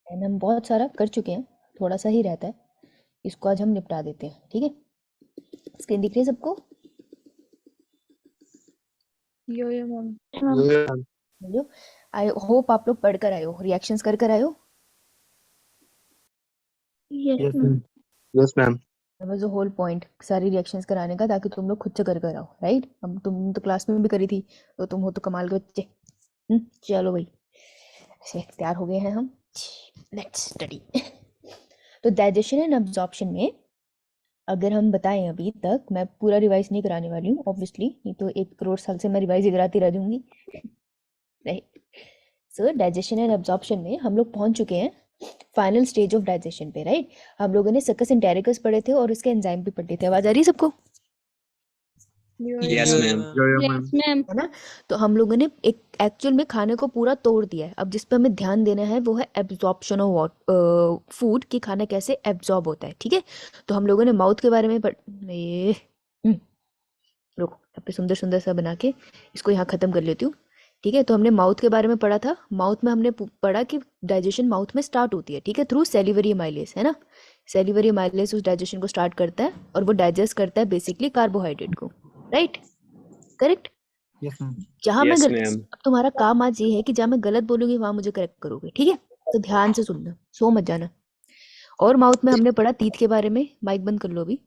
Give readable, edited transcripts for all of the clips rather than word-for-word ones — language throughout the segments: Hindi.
एंड हम बहुत सारा कर चुके हैं, थोड़ा सा ही रहता है, इसको आज हम निपटा देते हैं, ठीक है। स्क्रीन दिख रही है सबको? यो मैम। बोलो। आई होप आप लोग पढ़ कर आए हो, रिएक्शंस कर कर आए हो। Yes ma'am. Yes ma'am. That was the whole point, सारी रिएक्शंस कराने का, ताकि तुम लोग खुद से कर कर आओ, राइट। अब तुम तो क्लास में भी करी थी, तो तुम हो तो कमाल के बच्चे। चलो भाई, ऐसे तैयार हो गए हैं हम, लेट्स स्टडी। तो डाइजेशन एंड अब्जॉर्प्शन में अगर हम बताएं, अभी तक मैं पूरा रिवाइज नहीं कराने वाली हूँ ऑब्वियसली, नहीं तो 1 करोड़ साल से मैं रिवाइज ही कराती रह दूंगी, right. So digestion and absorption में हम लोग पहुंच चुके हैं फाइनल स्टेज ऑफ डाइजेशन पे, राइट। हम लोगों ने सकस एंटेरिकस पढ़े थे और उसके एंजाइम भी पढ़े थे। आवाज आ रही है सबको? Yes ma'am. Yes ma'am. है ना। तो हम लोगों ने एक एक्चुअल में खाने को पूरा तोड़ दिया है। अब जिस पे हमें ध्यान देना है वो है एब्जॉर्प्शन ऑफ फूड, कि खाना कैसे एब्जॉर्ब होता है, ठीक है। तो हम लोगों ने माउथ के बारे में रुको, यहाँ पे सुंदर सुंदर सा बना के इसको यहाँ खत्म कर लेती हूँ, ठीक है। तो हमने माउथ के बारे में पढ़ा था। माउथ में हमने पढ़ा कि डाइजेशन माउथ में स्टार्ट होती है, ठीक है, थ्रू सेलिवरी माइलेस, है ना। सेलिवरी माइलेस उस डाइजेशन को स्टार्ट करता है और वो डाइजेस्ट करता है बेसिकली कार्बोहाइड्रेट को, राइट, करेक्ट। Yes ma'am. जहाँ मैं यस गलत, मैम। अब तुम्हारा काम आज ये है कि जहाँ मैं गलत बोलूंगी वहां मुझे करेक्ट करोगे, ठीक है। तो ध्यान से सुनना, सो मत जाना। और माउथ में हमने पढ़ा तीत के बारे में। माइक बंद कर लो अभी,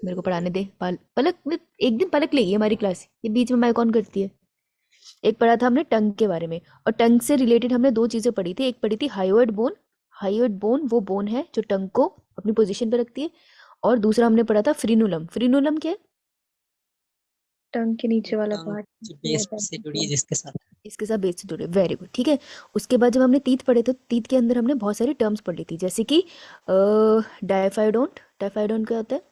मेरे को पढ़ाने दे। पलक एक दिन पलक लेगी हमारी क्लास, ये बीच में माइक ऑन करती है। एक पढ़ा था हमने टंग के बारे में, और टंग से रिलेटेड हमने 2 चीजें पढ़ी थी। एक पढ़ी थी हाइयोइड बोन। हाइयोइड बोन वो बोन है जो टंग को अपनी पोजीशन पे रखती है। और दूसरा हमने पढ़ा था फ्रीनुलम। फ्रीनुलम क्या है? टंग के नीचे वाला पार्ट बेस से जुड़ी है जिसके साथ। इसके साथ बेस से जुड़े, वेरी गुड, ठीक है। उसके बाद जब हमने तीत पढ़े थे, तीत के अंदर हमने बहुत सारी टर्म्स पढ़ी थी, जैसे कि डायफाइडोंट। डायफाइडोंट क्या होता है?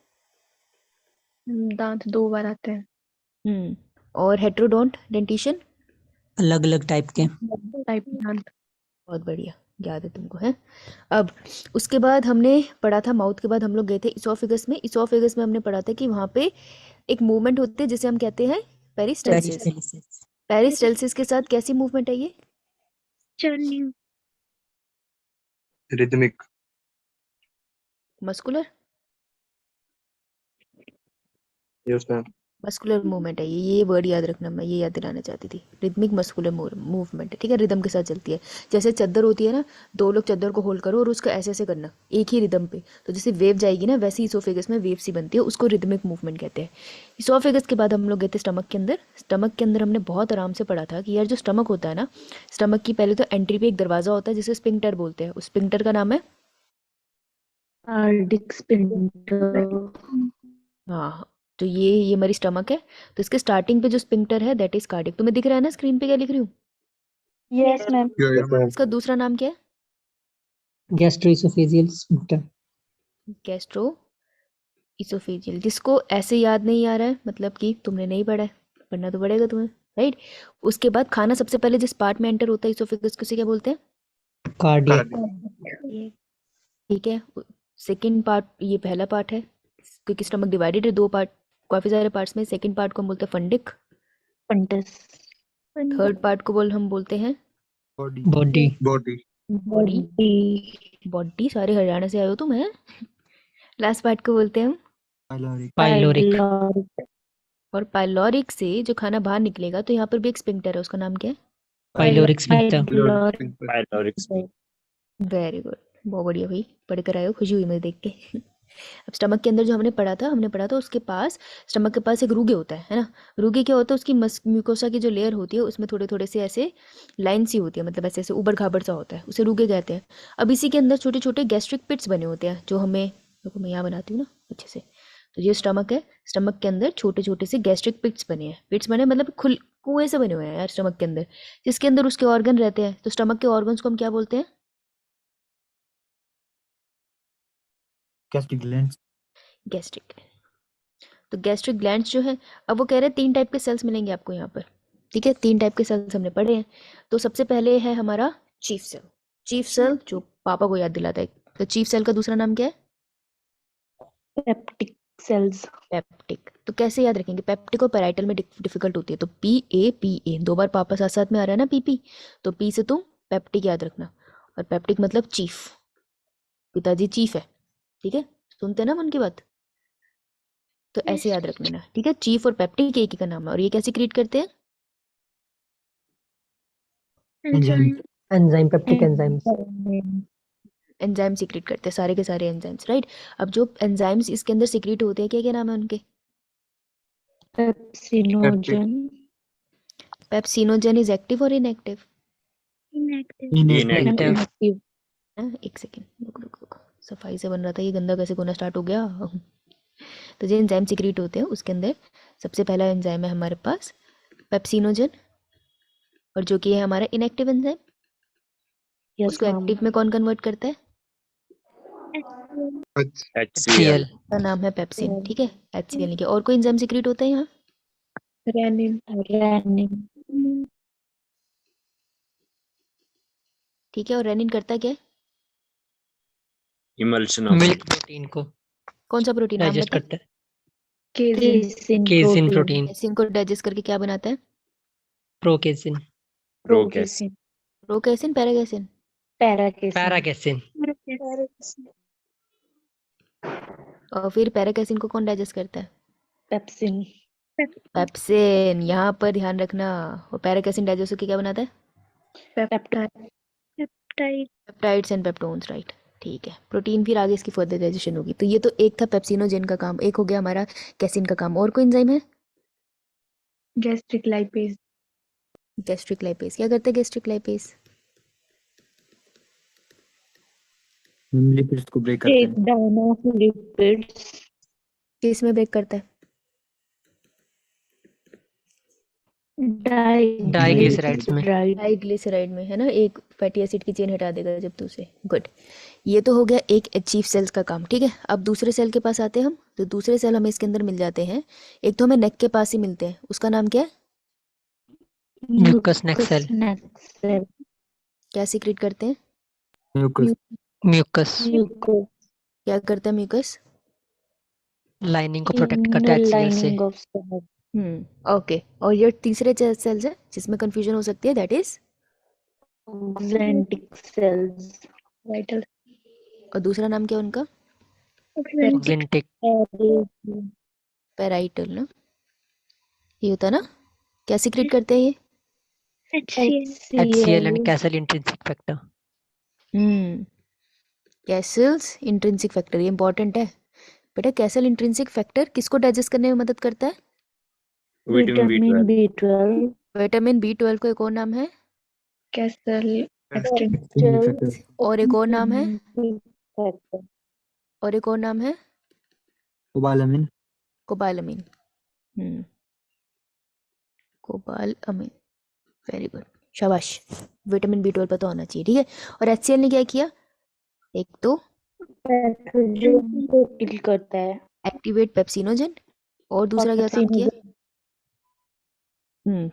दांत 2 बार आते हैं। और हेट्रोडोंट, डेंटिशन। अलग अलग टाइप के टाइप दांत। बहुत बढ़िया, याद है तुमको, है। अब उसके बाद हमने पढ़ा था, माउथ के बाद हम लोग गए थे इसोफेगस में। इसोफेगस में हमने पढ़ा था कि वहां पे एक मूवमेंट होती है जिसे हम कहते हैं पेरिस्टाल्सिस। पेरिस्टाल्सिस। पेरिस्टाल्सिस के साथ कैसी मूवमेंट है ये? Churning. Rhythmic. Muscular. Yes ma'am. Muscular movement है ये वर्ड याद रखना, मैं ये याद दिलाना चाहती थी। रिदमिक मस्कुलर मूवमेंट है, ठीक है, रिदम के साथ चलती है। जैसे चद्दर होती है ना, 2 लोग चद्दर को होल्ड करो और उसको ऐसे ऐसे करना एक ही रिदम पे, तो जैसे वेव जाएगी ना, वैसे इसोफेगस में वेव सी बनती है, उसको रिदमिक मूवमेंट कहते हैं। इसोफेगस के बाद हम लोग गए थे स्टमक के अंदर। स्टमक के अंदर हमने बहुत आराम से पढ़ा था कि यार जो स्टमक होता है ना, स्टमक की पहले तो एंट्री पे एक दरवाजा होता है जिसे स्पिंक्टर बोलते हैं। उस स्पिंक्टर का नाम है, कार्डिक स्पिंक्टर। हाँ, तो ये हमारी स्टमक है। तो इसके स्टार्टिंग पे जो स्पिंक्टर है दैट इज कार्डिक। तुम्हें दिख रहा है ना स्क्रीन पे क्या लिख रही हूँ? Yes ma'am. इसका दूसरा नाम क्या है? Gastro-oesophageal sphincter. Gastro oesophageal. जिसको ऐसे याद नहीं आ रहा है, मतलब कि तुमने नहीं पढ़ा है, पढ़ना तो पड़ेगा तुम्हें, राइट। उसके बाद खाना सबसे पहले जिस पार्ट में एंटर होता है इसोफेगस को, उसे क्या बोलते हैं? कार्डियक। ठीक है। सेकंड पार्ट, ये पहला पार्ट है क्योंकि स्टमक डिवाइडेड है 2 पार्ट, काफी सारे पार्ट्स में। सेकंड पार्ट को हम बोलते हैं फंडिक। फंडस। थर्ड पार्ट को हम बोलते हैं body. Body. Body. Body. Body, सारे हरियाणा से आए हो तुम, हैं। लास्ट पार्ट को बोलते हैं हम पाइलोरिक। और पाइलोरिक से जो खाना बाहर निकलेगा, तो यहाँ पर भी एक स्पिंक्टर है, उसका नाम क्या है? Pyloric sphincter. वेरी गुड, बहुत बढ़िया भाई, पढ़ कर आए हो, खुशी हुई मुझे देख के। अब स्टमक के अंदर जो हमने पढ़ा था उसके पास, स्टमक के पास एक रूगे होता है ना। रूगे क्या होता है? उसकी म्यूकोसा की जो लेयर होती है उसमें थोड़े थोड़े से ऐसे लाइन सी होती है, मतलब ऐसे ऐसे उबड़ खाबड़ सा होता है, उसे रूगे कहते हैं। अब इसी के अंदर छोटे छोटे गैस्ट्रिक पिट्स बने होते हैं, जो हमें, देखो मैं यहाँ बनाती हूँ ना अच्छे से। तो ये स्टमक है, स्टमक के अंदर छोटे छोटे से गैस्ट्रिक पिट्स बने हैं। पिट्स बने मतलब कुएं से बने हुए हैं यार स्टमक के अंदर, जिसके अंदर उसके ऑर्गन रहते हैं। तो स्टमक के ऑर्गन्स को हम क्या बोलते हैं? Gastric glands. गैस्ट्रिक। तो गैस्ट्रिक ग्लैंड्स जो है, अब वो कह रहे हैं 3 टाइप के सेल्स मिलेंगे आपको यहाँ पर, ठीक है। 3 टाइप के सेल्स हमने पढ़े हैं। तो सबसे पहले है हमारा चीफ सेल। चीफ सेल जो पापा को याद दिलाता है। तो चीफ सेल का दूसरा नाम क्या है? Peptic cells. पेप्टिक। तो कैसे याद रखेंगे? पेप्टिक और पैराइटल में डिफिकल्ट होती है, तो PAPA 2 बार पापा साथ साथ में आ रहा है ना, PP, तो P से तुम पेप्टिक याद रखना। और पेप्टिक मतलब चीफ, पिताजी चीफ है, ठीक है, सुनते हैं ना मन की बात, तो ऐसे याद रख लेना, ठीक है। चीफ और पेप्टिक एक ही का नाम है। और ये कैसे क्रिएट करते हैं? Enzyme. Enzyme peptic enzymes enzyme secret करते हैं, सारे के सारे एंजाइम्स, राइट। अब जो एंजाइम्स इसके अंदर सीक्रेट होते हैं, क्या क्या नाम है उनके? पेप्सिनोजन पेप्सिनोजन इज एक्टिव और इनएक्टिव? Inactive. इनएक्टिव एक सेकेंड, रुक रुक रुक, सफाई से बन रहा था, ये गंदा कैसे होना स्टार्ट हो गया। तो जो एंजाइम सीक्रेट होते हैं उसके अंदर सबसे पहला एंजाइम है हमारे पास पेप्सिनोजन, और जो कि है हमारा इनएक्टिव एंजाइम। यस उसको मैम एक्टिव में कौन कन्वर्ट करता है? HCl का नाम है पेप्सिन, ठीक है, HCl नहीं किया। और कोई एंजाइम सीक्रेट होता है यहाँ? रेनिन ठीक है, और रेनिन करता क्या है? इमल्शन ऑफ मिल्क प्रोटीन को कौन सा प्रोटीन नाम डाइजेस्ट बता? करता है केसिन केसिन प्रोटीन कैसिन को डाइजेस्ट करके क्या बनाता है? प्रोकेसिन प्रोकेसिन प्रोकैसिन, पैराकैसिन? पैराकेसिन पैराकेसिन और फिर पैराकैसिन को कौन डाइजेस्ट करता है? Pepsin pepsin. यहाँ पर ध्यान रखना, और पैराकैसिन डाइजेस्ट होकर क्या बनाता है? Peptide peptides and peptones, right, ठीक है। प्रोटीन फिर आगे इसकी फर्दर डाइजेशन होगी। तो ये तो एक था पेप्सिनोजेन का काम, एक हो गया हमारा कैसिन का काम। और कोई एंजाइम है? Gastric lipase gastric lipase. क्या करता है गैस्ट्रिक लाइपेज? लिपिड्स को ब्रेक करते ब्रेक हैं। डाउन ऑफ लिपिड्स किस में ब्रेक करता है? डाइग्लिसराइड्स में डाइग्लिसराइड में, है ना, एक फैटी एसिड की चेन हटा देगा जब तू उसे। गुड, ये तो हो गया एक चीफ सेल्स का काम, ठीक है। अब दूसरे सेल के पास आते हैं हम। तो दूसरे सेल हमें इसके अंदर मिल जाते हैं। एक तो हमें नेक के पास ही मिलते हैं, उसका नाम क्या है? म्यूकस नेक सेल क्या सीक्रेट करते हैं? म्यूकस म्यूकस क्या करता है म्यूकस? लाइनिंग को प्रोटेक्ट करता है HCl से लाइनिंग ऑफ स्टमक ओके। और ये तीसरे सेल्स है जिसमें कंफ्यूजन हो सकती है, that is? Oxyntic cells vital और दूसरा नाम क्या है उनका? ऑक्जेंटिक पेराइटल ना, ये होता है ना। क्या सीक्रेट करते हैं ये? HCl and castle intrinsic factor Castle's intrinsic factor, ये इंपॉर्टेंट है बेटा। कैसल इंट्रिंसिक फैक्टर किसको डाइजेस्ट करने में मदद करता है? विटामिन B12 विटामिन B12 को एक और नाम है, कैसल और एक और नाम है, और एक और नाम है cobalamin cobalamin. Cobalamin, very good, शाबाश। विटामिन B12 पता होना चाहिए, ठीक है। और HCl ने क्या किया? एक तो पैथोजन को किल करता है एक्टिवेट पेप्सिनोजन, और दूसरा क्या काम किया?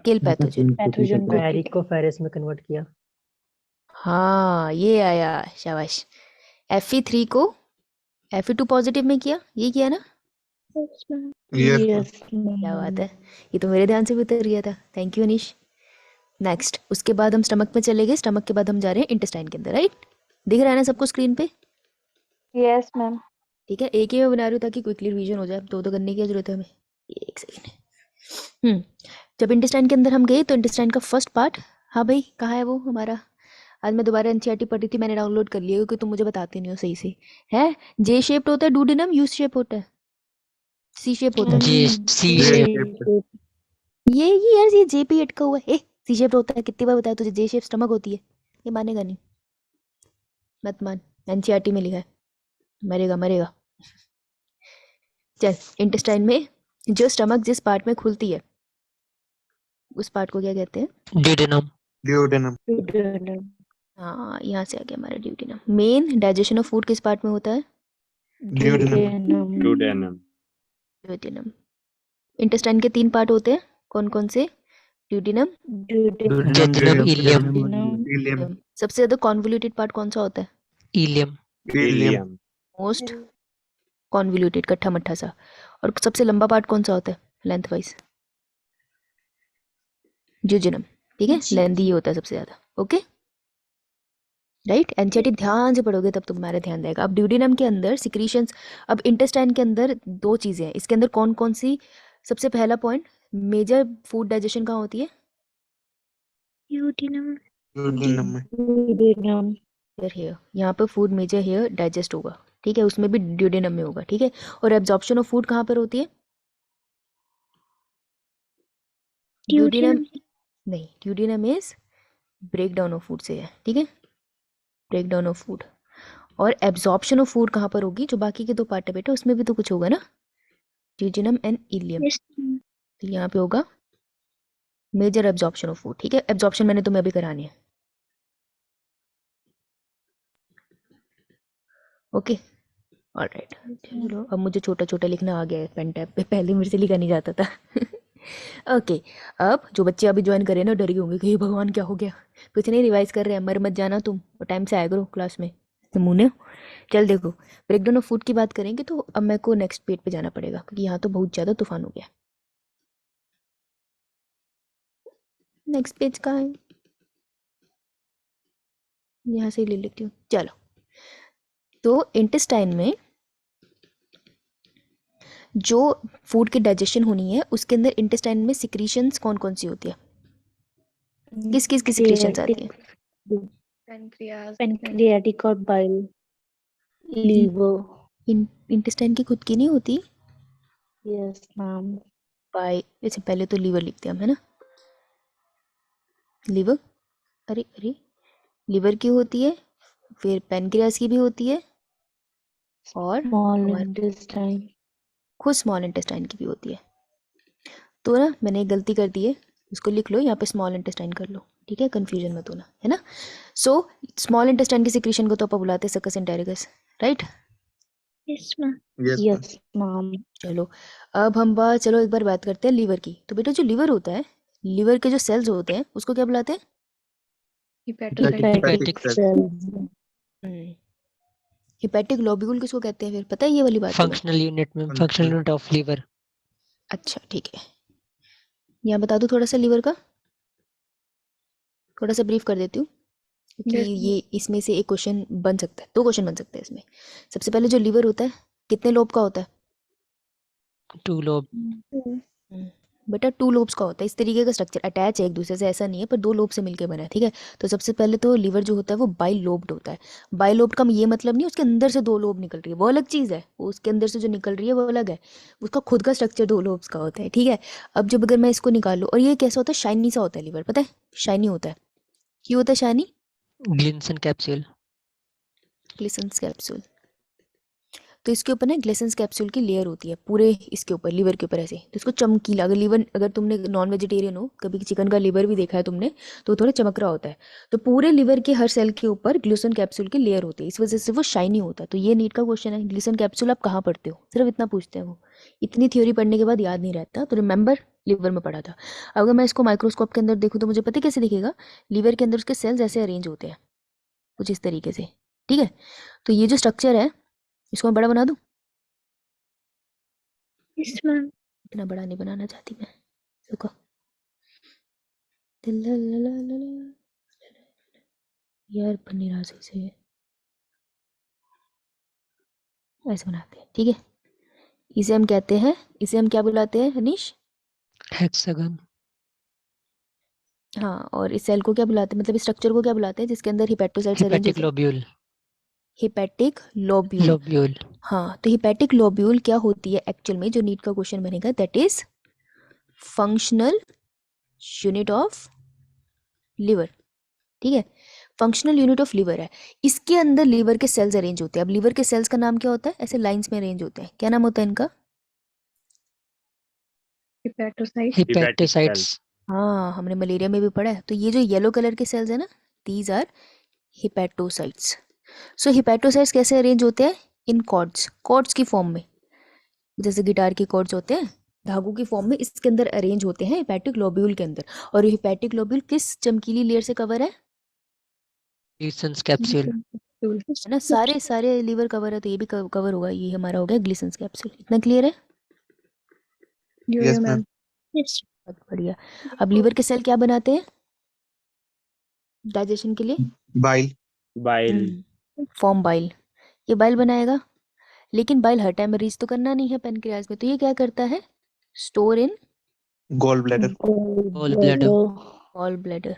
किल पैथोजन। पैथोजन को फेरिक को फेरस में कन्वर्ट किया हाँ, ये आया, शाबाश। Fe3 को Fe2 पॉजिटिव में किया, ये किया ना? यस क्या बात है, ये तो मेरे ध्यान से भी उतर गया था, थैंक यू अनीश। नेक्स्ट, उसके बाद हम स्टमक में चले गए। स्टमक के बाद हम जा रहे हैं इंटेस्टाइन के अंदर, राइट। दिख रहा है ना सबको स्क्रीन पे? यस मैम ठीक है, एक ही मैं बना रही हूँ ताकि क्विकली रिवीजन हो जाए, दो तो करने की जरूरत है हमें। एक सेकेंड। जब इंटेस्टाइन के अंदर हम गए तो इंटेस्टाइन का फर्स्ट पार्ट, हाँ भाई कहाँ है वो हमारा? आज मैं दोबारा एनसीईआरटी पढ़ रही थी, मैंने डाउनलोड कर लिया क्योंकि तुम मुझे बताते नहीं हो सही से। है जे शेप्ड होता है डूडेनम, यू शेप होता है, सी शेप होता है? जी सी ये यार ये जे पे अटका हुआ है। सी शेप होता है, कितनी बार बताया तुझे, जे शेप स्टमक होती है, ये मानेगा नहीं, मत मान, एनसीईआरटी में लिखा है, मरेगा मरेगा। चल, इंटेस्टाइन में जो स्टमक जिस पार्ट में खुलती है उस पार्ट को क्या कहते हैं? ड्यूडेनम हाँ, यहाँ से आ गया हमारा duodenum. Main digestion of food किस पार्ट में होता है? Duodenum duodenum. इंटेस्टाइन के 3 पार्ट होते हैं, कौन कौन से? ड्यूडेनम, जेजुनम इलियम सबसे ज्यादा कॉन्वोल्यूटेड पार्ट कौन सा होता है? इलियम मोस्ट कॉन्वोल्यूटेड, कट्ठा मट्ठा सा। और सबसे लंबा पार्ट कौन सा होता है लेंथ वाइज? ज्यूजेनम, ठीक है, लेंथी ही होता है सबसे ज्यादा। Okay, right. एनसीईआरटी ध्यान से पढ़ोगे तब तुम्हारा ध्यान रहेगा। अब ड्यूडेनम के अंदर सिक्रीशंस, अब इंटेस्टाइन के अंदर दो चीजें हैं। इसके अंदर कौन कौन सी, सबसे पहला पॉइंट, मेजर फूड डाइजेशन कहाँ होती है? यूटिनम यूडिनम में duodenum, हेयर, यहाँ पे फूड मेजर हेयर डाइजेस्ट होगा, ठीक है, उसमें भी ड्यूडेनम में होगा, ठीक है। और एब्जॉर्प्शन ऑफ फूड कहाँ पर होती है? ड्यूडेनम नहीं, duodenum is break down of food से है, ठीक है, ब्रेक डाउन ऑफ फूड। और एब्जॉर्प्शन ऑफ फूड कहाँ पर होगी? जो बाकी के दो पार्ट है बेटा, उसमें भी तो कुछ होगा ना, ड्यूडेनम एंड इलियम। तो यहाँ पे होगा मेजर एब्जॉर्प्शन ऑफ फूड, ठीक है। एब्जॉर्प्शन मैंने तुम्हें अभी करानी है, ओके, ऑलराइट। चलो अब मुझे छोटा छोटा लिखना आ गया है पेन टैब पे, पहले मेरे से लिखा नहीं जाता था। ओके, अब जो बच्चे अभी ज्वाइन करे ना, डर गए होंगे कि हे भगवान क्या हो गया, कुछ नहीं, रिवाइज कर रहे हैं, मर मत जाना तुम, और टाइम से आया करो क्लास में, नमूने। चल देखो, ब्रेकडाउन ऑफ फूड की बात करेंगे तो अब मेरे को नेक्स्ट पेज पे जाना पड़ेगा, क्योंकि यहाँ तो बहुत ज़्यादा तूफान हो गया। नेक्स्ट पेज कहाँ है? यहाँ से ही ले लेती हूँ, चलो। तो इंटेस्टाइन में जो फूड की डाइजेशन होनी है, उसके अंदर इंटेस्टाइन में सिक्रीशंस कौन कौन सी होती है? किस किस की सिक्रीशंस आती है? pancreatic और bile, liver, इंटेस्टाइन की खुद की नहीं होती? yes ma'am, बाय, जैसे पहले तो लीवर लिखते हैं हम, है ना, लीवर, अरे अरे, लीवर की होती है, फिर पैनक्रियास की भी होती है, और small हमारे intestine, खुद स्मॉल इंटेस्टाइन की भी होती है। तो ना मैंने एक गलती कर दी है, उसको लिख लो, यहाँ पे स्मॉल इंटेस्टाइन कर लो, ठीक है, कंफ्यूजन मत होना, है ना। सो स्मॉल इंटेस्टाइन की सिक्रीशन को तो अपन बुलाते हैं सकस entericus, right. Yes ma'am yes ma'am, चलो अब हम चलो एक बार बात करते हैं लीवर की। तो बेटा जो लीवर होता है, लीवर के जो सेल्स होते हैं उसको क्या बुलाते हैं? hepatic cells, हिपैटिक लोब्यूल किसको कहते हैं फिर, पता है ये वाली बात तुम्हें? फंक्शनल यूनिट में, फंक्शनल यूनिट ऑफ लीवर। अच्छा ठीक है, यहाँ बता दूँ थोड़ा सा लीवर का, थोड़ा सा ब्रीफ कर देती हूँ, क्योंकि ये इसमें से एक क्वेश्चन बन सकता है, दो क्वेश्चन बन सकते हैं इसमें। सबसे पहले जो लीवर होता है कितने लोब का होता है? 2 लोब, बेटा 2 लोब्स का होता है, इस तरीके का स्ट्रक्चर अटैच है एक दूसरे से, ऐसा नहीं है, पर 2 लोब से मिलके बना है, ठीक है। तो सबसे पहले तो लीवर जो होता है वो बाई लोब्ड होता है। बाई लोब्ड का ये मतलब नहीं उसके अंदर से 2 लोब निकल रही है, वो अलग चीज़ है, वो उसके अंदर से जो निकल रही है वो अलग है, उसका खुद का स्ट्रक्चर 2 लोब्स का होता है, ठीक है। अब जब अगर मैं इसको निकालूँ, और ये कैसा होता है, शाइनी सा होता है लीवर, पता है, शाइनी होता है, क्यों होता है shiny? Glisson's capsule, Glisson's capsule. तो इसके ऊपर ना ग्लिसन्स कैप्सूल की लेयर होती है पूरे इसके ऊपर, लीवर के ऊपर ऐसे, तो इसको चमकीला, अगर लीवर, अगर तुमने नॉन वेजिटेरियन हो, कभी चिकन का लीवर भी देखा है तुमने, तो थोड़ा चमक रहा होता है। तो पूरे लीवर के हर सेल के ऊपर ग्लिसन कैप्सूल की लेयर होती है, इस वजह से वो शाइनी होता है। तो ये नीट का क्वेश्चन है, ग्लिसन कैप्सूल आप कहाँ पढ़ते हो, सिर्फ इतना पूछते हैं वो, इतनी थ्योरी पढ़ने के बाद याद नहीं रहता, तो रिमेंबर लीवर में पढ़ा था। अगर मैं इसको माइक्रोस्कोप के अंदर देखूँ तो मुझे पता कैसे दिखेगा, लीवर के अंदर उसके सेल्स ऐसे अरेंज होते हैं कुछ इस तरीके से, ठीक है। तो ये जो स्ट्रक्चर है इसको मैं बड़ा बना दूँ? यस मैम इतना बड़ा नहीं बनाना चाहती मैं, रुको, यार पन्नी राशि से ऐसे बनाते हैं, ठीक है। इसे हम कहते हैं, इसे हम क्या बुलाते हैं हनीश? हेक्सागन, हाँ, और इस सेल को क्या बुलाते हैं, मतलब इस स्ट्रक्चर को क्या बुलाते हैं जिसके अंदर हिपैटोसाइट्स अरेंज हेपेटिक होते हैं? Lobule, hepatic lobule. लोब्यूल, हाँ, तो हिपैटिक लोब्यूल क्या होती है एक्चुअल में, जो नीट का क्वेश्चन बनेगा, that is functional unit of liver, ठीक है, फंक्शनल यूनिट ऑफ लिवर है। इसके अंदर लीवर के सेल्स अरेंज होते हैं। अब लीवर के सेल्स का नाम क्या होता है, ऐसे लाइंस में अरेंज होते हैं, क्या नाम होता है इनका? हेपेटोसाइट्स, हाँ, हमने मलेरिया में भी पढ़ा है। तो ये जो येलो कलर के सेल्स है ना, these are hepatocytes. So hepatocytes कैसे अरेंज होते हैं, इन कॉर्ड्स, कॉर्ड्स की फॉर्म में, जैसे गिटार की कॉर्ड्स होते हैं, धागों की फॉर्म में इसके अंदर अरेंज होते हैं हिपैटिक लोब्यूल के अंदर। और हिपैटिक लोब्यूल किस चमकीली लेयर से कवर है ग्लिसन्स कैप्सूल, है ना, सारे सारे लीवर कवर है, तो ये भी कवर होगा, ये हमारा हो गया ग्लिसन्स कैप्सूल। इतना क्लियर है? यस मैम यस बहुत बढ़िया। अब लीवर के सेल क्या बनाते हैं डाइजेशन के लिए? Bile bile. फॉर्म बाइल, ये बाइल बनाएगा, लेकिन बाइल हर टाइम रीच तो करना नहीं है पेनक्रियाज में, तो ये क्या करता है, store in gall bladder. Gall bladder. Gall bladder,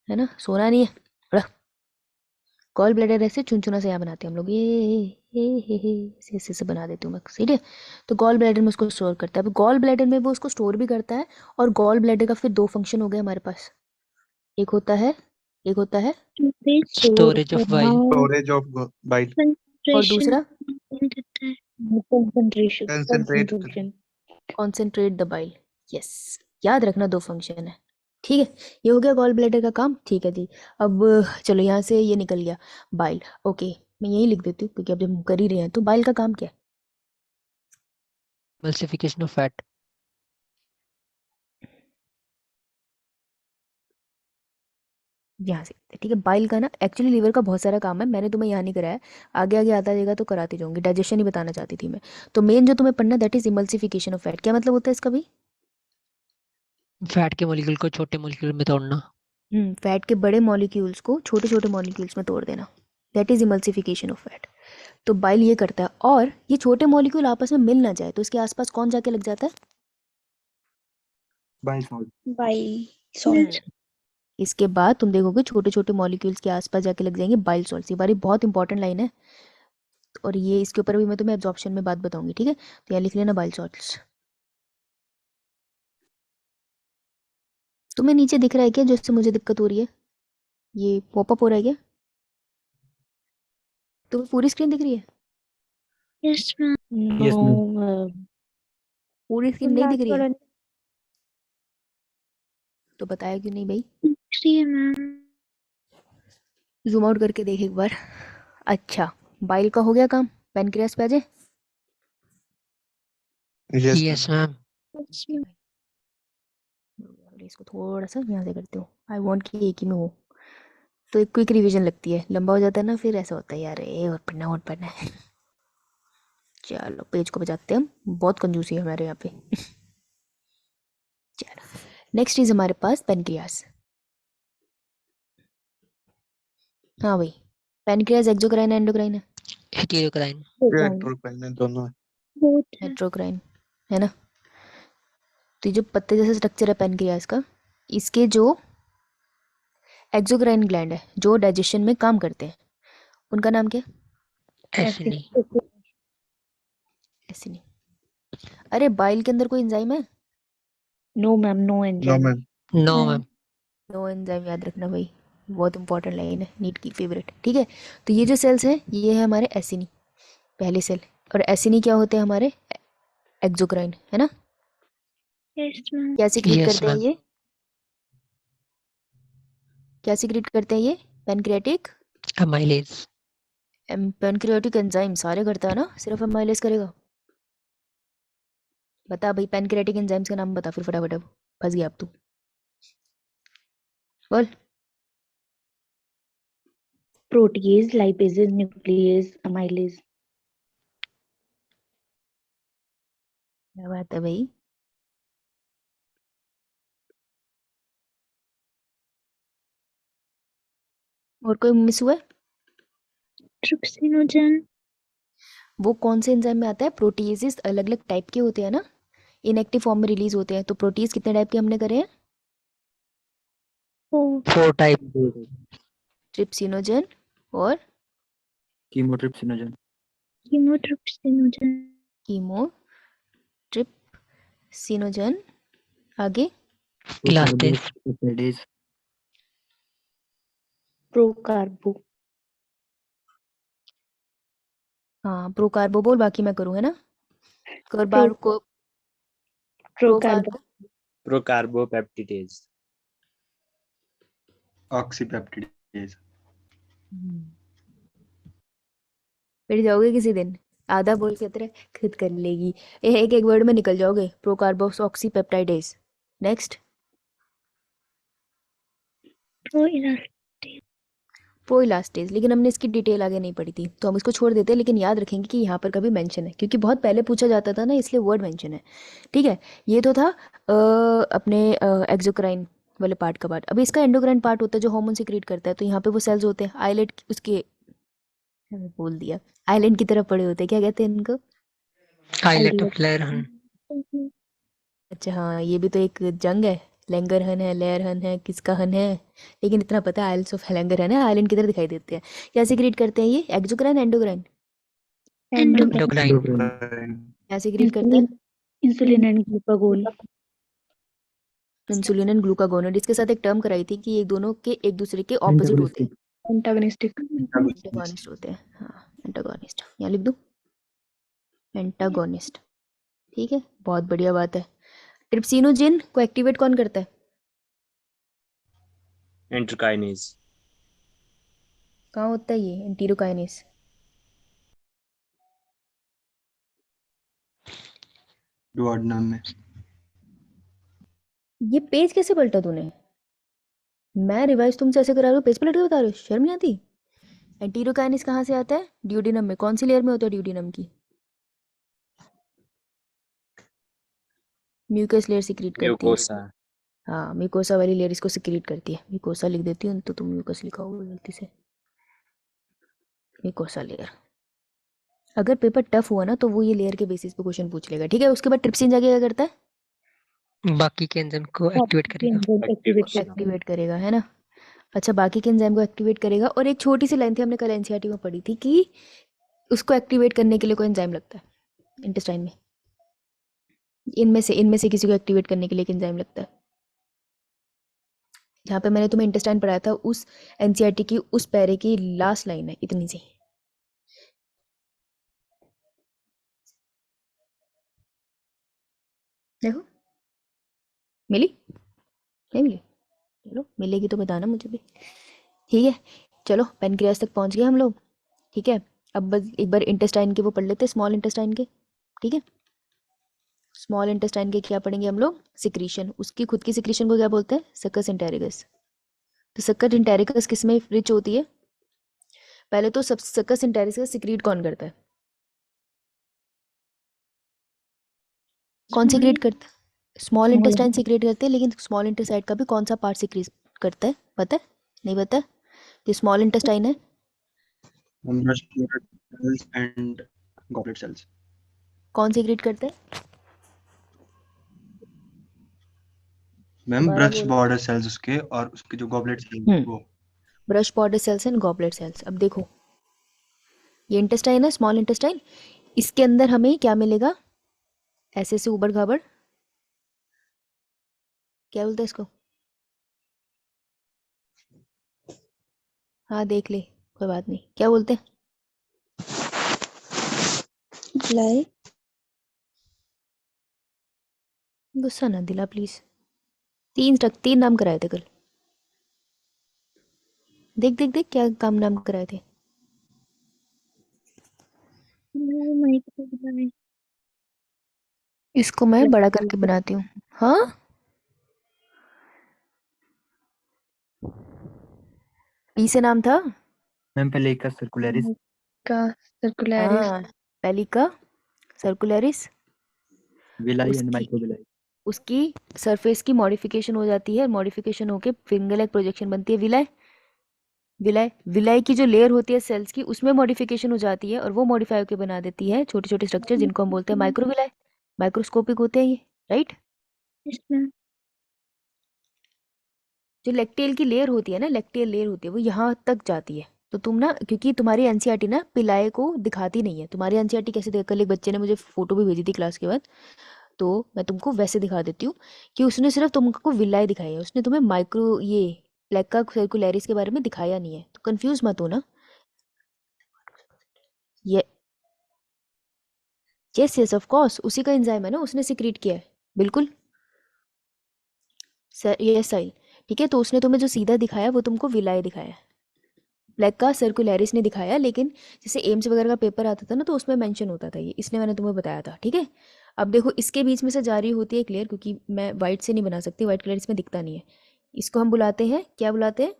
है ना, सोना नहीं है। गॉल ब्लैडर ऐसे चुनचुना से यहाँ बनाते हैं हम लोग, ये ऐसे बना देती हूँ मैं, सही है। तो गॉल ब्लैडर में उसको स्टोर करता है, अब गॉल ब्लैडर में वो उसको स्टोर भी करता है, और गॉल ब्लैडर का फिर दो फंक्शन हो गए हमारे पास, एक होता है Storage of bile. Storage of bile. और दूसरा concentration concentrate. Concentrate the bile. Yes, याद रखना दो फंक्शन है, ठीक है। ये हो गया गॉल ब्लैडर का काम, ठीक है जी। अब चलो यहाँ से ये निकल गया बाइल, ओके मैं यही लिख देती हूँ क्योंकि अब जब हम कर ही रहे हैं, तो बाइल का काम क्या है, Emulsification of fat. यहाँ से, ठीक है। बाइल का ना एक्चुअली लीवर का बहुत सारा काम है, मैंने तुम्हें यहाँ नहीं कराया, आगे आगे आता जाएगा तो कराती जाऊंगी, डाइजेशन ही बताना चाहती थी मैं। तो मेन जो तुम्हें पढ़ना that is emulsification of fat, क्या मतलब होता है इसका भी, फैट के मॉलिक्यूल को छोटे मॉलिक्यूल में तोड़ना. फैट के बड़े मॉलिक्यूल्स को छोटे छोटे मॉलिक्यूल्स में तोड़ देना, that is emulsification of fat. तो बाइल ये करता है, और ये छोटे मॉलिक्यूल आपस में मिल ना जाए तो इसके आसपास कौन जाके लग जाता है, बाइल सॉल्ट। Bile salt. इसके बाद तुम देखोगे छोटे छोटे मॉलिक्यूल्स के आसपास जाके लग जाएंगे बाइल सॉल्ट्स, ये बारी बहुत इंपॉर्टेंट लाइन है, और ये इसके ऊपर भी मैं तुम्हें एब्जॉर्प्शन में बात बताऊंगी, ठीक है। तो यहाँ लिख लेना बाइल सॉल्ट्स। तुम्हें नीचे दिख रहा है क्या, जिससे मुझे दिक्कत हो रही है, ये पॉपअप हो रहा है क्या, तुम्हें पूरी स्क्रीन दिख रही है, Yes, ma'am. Yes, ma'am. No पूरी स्क्रीन नहीं दिख रही है, तो बताया क्यों नहीं भाई, See, ma'am. जूम आउट करके देख एक बार। अच्छा, बाइल का हो गया काम, पैनक्रियास पे आ जाए। Yes Yes, ma'am. Yes, ma'am. इसको थोड़ा सा यहाँ से करती हूँ, आई वांट कि एक ही में हो, तो एक क्विक रिवीजन लगती है, लंबा हो जाता है ना फिर ऐसा होता है यार, ये और पढ़ना है। चलो पेज को बजाते हैं हम, बहुत कंजूसी है हमारे यहाँ पे। चलो नेक्स्ट इज हमारे पास पेनक्रियास। हाँ भाई, पेनक्रियास एक्सोक्राइन एंडोक्राइन है, Heterocrine. एक्ट्रोक्राइन दोनों है। Both. हेट्रोक्राइन, है ना। तो ये जो पत्ते जैसा स्ट्रक्चर है पेनक्रियास का, इसके जो एक्सोक्राइन ग्लैंड है जो डाइजेशन में काम करते हैं, उनका नाम क्या है, Acini. ऐसे नहीं। अरे बाइल के अंदर कोई एंजाइम है, no ma'am, no no enzyme. Ma'am. No, हाँ। ma'am. नो एंजाइम, याद रखना भाई, बहुत इंपॉर्टेंट लाइन है, नीट की फेवरेट, ठीक है। तो ये जो सेल्स हैं ये है हमारे एसिनी, पहले सेल, और एसिनी क्या होते हैं हमारे एक्सोक्राइन, है ना। Yes, ma'am. क्या सीक्रेट Yes, करते हैं ma'am. ये, क्या सीक्रेट करते हैं ये, पैनक्रियाटिक Amylase. पैनक्रियाटिक एंजाइम सारे करता है ना, सिर्फ एमाइलेज करेगा। बता भाई पैनक्रियाटिक एंजाइम्स का नाम बता फिर फटाफट, अब फंस गया अब तू, बोल। Proteases, lipases, nucleus, amylase. क्या बात है भाई, और कोई मिस हुआ है, Trypsinogen. वो कौन से एंजाइम में आता है, प्रोटीजेस अलग अलग टाइप के होते हैं ना, इनएक्टिव फॉर्म में रिलीज होते हैं, तो प्रोटीज कितने टाइप के हमने करे हैं, 4. 4 type. ट्रिप्सिनोजन और कीमोट्रिप्सिनोजन। Chemotrypsinogen. कीमो ट्रिप्सिनोजन, आगे Elastase. पेप्टाइडेज। प्रोकार्बो। हाँ प्रोकार्बो बोल, बाकी मैं करूँ, है ना। कार्बार को प्रोकार्बो। प्रोकार्बोपेप्टिडेज। ऑक्सीपेप्टिडेज। फिर जाओगे किसी दिन, आधा बोल के तेरे खुद कर लेगी, एक एक वर्ड में निकल जाओगे, प्रोकार्बोक्सीपेप्टाइडेज। Next Proelastase. प्रोइलास्टेज, लेकिन हमने इसकी डिटेल आगे नहीं पढ़ी थी तो हम इसको छोड़ देते हैं, लेकिन याद रखेंगे कि यहाँ पर कभी मेंशन है, क्योंकि बहुत पहले पूछा जाता था ना, इसलिए वर्ड मेंशन है, ठीक है। ये तो था अपने एक्सोक्राइन वाले पार्ट का पार्ट। अभी इसका एंडोक्राइन पार्ट होता है जो हार्मोन सिक्रीट करता है, तो यहाँ पे वो सेल्स होते हैं आइलेट उसके, मैंने बोल दिया, आइलैंड की तरफ पड़े होते हैं, क्या कहते हैं इनको? आइलेट ऑफ लेरहन। अच्छा हाँ, ये भी तो एक जंग है, लैंगरहन है, लेयरहन है, किसका हन है, लेकिन इतना पता है आइल्स ऑफ लैंगरहन है, आइलैंड की तरह दिखाई देते हैं। क्या सिक्रीट करते हैं ये, एक्सोक्राइन एंडोक्राइन? एंडोक्राइन। एंडोक्राइन। क्या सिक्रीट करता है? Insulin and glucagon. Insulin and glucagon. इसके साथ एक टर्म कराई थी कि ये दोनों के एक दूसरे के ऑपोजिट होते हैं, एंटागोनिस्टिक। एंटागोनिस्ट होते हैं। हाँ एंटागोनिस्ट, यहाँ लिख दूँ, एंटागोनिस्ट। ठीक है, बहुत बढ़िया बात है। ट्रिप्सिनोजिन को एक्टिवेट कौन करता है? Enterokinase. कहाँ होता है ये एंटीरोकाइनेस? डुओडेनम में। ये पेज कैसे पलटा तूने? मैं रिवाइज तुमसे ऐसे करा रही हूँ, पेज पलट के बता रहे हो, शर्म नहीं आती? एंटीरोकाइनेस कहाँ से आता है? ड्यूडेनम में। कौन सी लेयर में होता है ड्यूडेनम की? म्यूकस लेयर सिक्रीट करती है। Mucosa. हाँ म्यूकोसा वाली लेयर इसको सिक्रीट करती है। म्यूकोसा लिख देती हूँ तो तुम म्यूकस लिखा होगा गलती से। Mucosa layer. अगर पेपर टफ हुआ ना तो वो ये लेयर के बेसिस पे क्वेश्चन पूछ लेगा, ठीक है। उसके बाद ट्रिप्सिन जाके क्या करता है? बाकी के एंजाइम को एक्टिवेट करेगा। एक्टिवेट करेगा, है ना। अच्छा, बाकी के एंजाइम को एक्टिवेट करेगा। और एक छोटी सी लाइन थी, हमने कल एनसीईआरटी में पढ़ी थी कि उसको एक्टिवेट करने के लिए कोई एंजाइम लगता है इंटेस्टाइन में। इनमें से किसी को एक्टिवेट करने के लिए एक एंजाइम लगता है। यहाँ पे मैंने तुम्हें इंटेस्टाइन पढ़ाया था, उस एनसीईआरटी की उस पैरे की लास्ट लाइन है इतनी सी। देखो मिली, नहीं मिली? चलो मिलेगी तो बताना मुझे भी, ठीक है। चलो पेनक्रियास तक पहुंच गए हम लोग, ठीक है। अब बस एक बार इंटेस्टाइन के वो पढ़ लेते हैं, स्मॉल इंटेस्टाइन के, ठीक है। स्मॉल इंटेस्टाइन के क्या पढ़ेंगे हम लोग? सिक्रीशन। उसकी खुद की सिक्रीशन को क्या बोलते हैं? सकस इंटेरिगस। तो सकस इंटेरिगस किस में रिच होती है? पहले तो सब सकस इंटेरिगस सिक्रीट कौन करता है? कौन सिक्रीट करता है? स्मॉल इंटेस्टाइन सिक्रीट करते हैं, लेकिन स्मॉल इंटेस्टाइन का भी कौन सा पार्ट सिक्रीट करता है, पता है? नहीं पता है? तो स्मॉल इंटेस्टाइन है, cells and goblet cells. कौन सिक्रीट करता है? मैम दोबारा ब्रश बोलो। बॉर्डर सेल्स उसके, और उसके जो गॉबलेट सेल्स वो। Brush border cells and goblet cells. अब देखो ये इंटेस्टाइन है, स्मॉल इंटेस्टाइन, इसके अंदर हमें क्या मिलेगा? ऐसे उबड़ खाबड़, क्या बोलते हैं इसको? हाँ देख ले, कोई बात नहीं, क्या बोलते हैं? लाई। गुस्सा ना दिला प्लीज। तीन नाम कराए थे कल, देख देख देख क्या काम नाम कराए थे। इसको मैं बड़ा करके बनाती हूँ। हाँ पी से नाम था। मैम पहले एक का सर्कुलरिस, का सर्कुलरिस। हाँ पेलिका सर्कुलरिस। विलाई एंड उसकी माइक्रोविलाई। उसकी सरफेस की मॉडिफिकेशन हो जाती है, मॉडिफिकेशन होके फिंगर लाइक प्रोजेक्शन बनती है विलाय। विलाय विलाय की जो लेयर होती है सेल्स की, उसमें मॉडिफिकेशन हो जाती है, और वो मॉडिफाई होकर बना देती है छोटे छोटे स्ट्रक्चर जिनको हम बोलते हैं माइक्रोविलाय। माइक्रोस्कोपिक होते हैं ये, राइट। जो लेक्टेल की लेयर होती है ना, लेक्टेल लेयर होती है, वो यहाँ तक जाती है। तो तुम ना, क्योंकि तुम्हारी एनसीईआरटी ना पिलाए को दिखाती नहीं है। तुम्हारी एनसीईआरटी कैसे देख, कल एक बच्चे ने मुझे फोटो भी भेजी थी क्लास के बाद, तो मैं तुमको वैसे दिखा देती हूँ कि उसने सिर्फ तुमको विलाय दिखाई है, उसने तुम्हें माइक्रो ये प्लेका सर्कुलरिस के बारे में दिखाया नहीं है। तो कंफ्यूज मत हो ना। ये यस यस ऑफ कोर्स उसी का एंजाइम है ना, उसने सिक्रीट किया है, बिल्कुल सर, ये साइल, ठीक है। तो उसने तुम्हें जो सीधा दिखाया वो तुमको विलाय दिखाया, प्लेका सर्कुलरिस ने दिखाया। लेकिन जैसे एम्स वगैरह का पेपर आता था ना, तो उसमें मेंशन होता था ये, इसलिए मैंने तुम्हें बताया था, ठीक है। अब देखो इसके बीच में से जा रही होती है क्लियर, क्योंकि मैं वाइट से नहीं बना सकती, वाइट कलर इसमें दिखता नहीं है। इसको हम बुलाते हैं, क्या बुलाते हैं?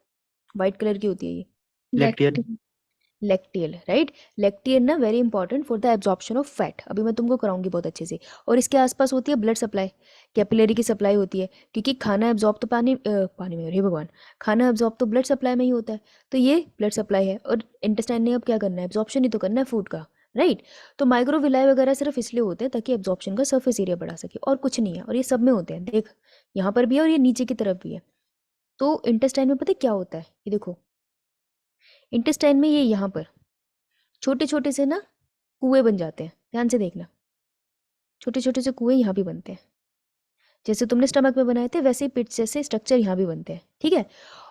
वाइट कलर की होती है ये, लेक्टियर। Lacteal, right. लैक्टियल ना very important for the absorption of fat. अभी मैं तुमको कराऊंगी बहुत अच्छे से। और इसके आसपास होती है ब्लड सप्लाई, कैपिलरी की सप्लाई होती है, क्योंकि खाना एब्जॉर्ब तो पानी में, हे भगवान, खाना एब्जॉर्ब तो ब्लड सप्लाई में ही होता है। तो ये ब्लड सप्लाई है, और इंटेस्टाइन ने अब क्या करना है, एब्जॉर्प्शन ही तो करना है फूड का, राइट। तो माइक्रोविलाई वगैरह सिर्फ इसलिए होते हैं ताकि एब्जॉर्प्शन का सरफेस एरिया बढ़ा सके, और कुछ नहीं है। और ये सब में होते हैं, देख यहाँ पर भी है और ये नीचे की तरफ भी है। तो इंटेस्टाइन में पता है क्या होता है, ये देखो इंटेस्टाइन में, ये यहाँ पर छोटे छोटे से ना कुएं बन जाते हैं, ध्यान से देखना, छोटे छोटे से कुएं यहाँ भी बनते हैं। जैसे तुमने स्टमक में बनाए थे वैसे ही पिट जैसे स्ट्रक्चर यहाँ भी बनते हैं, ठीक है।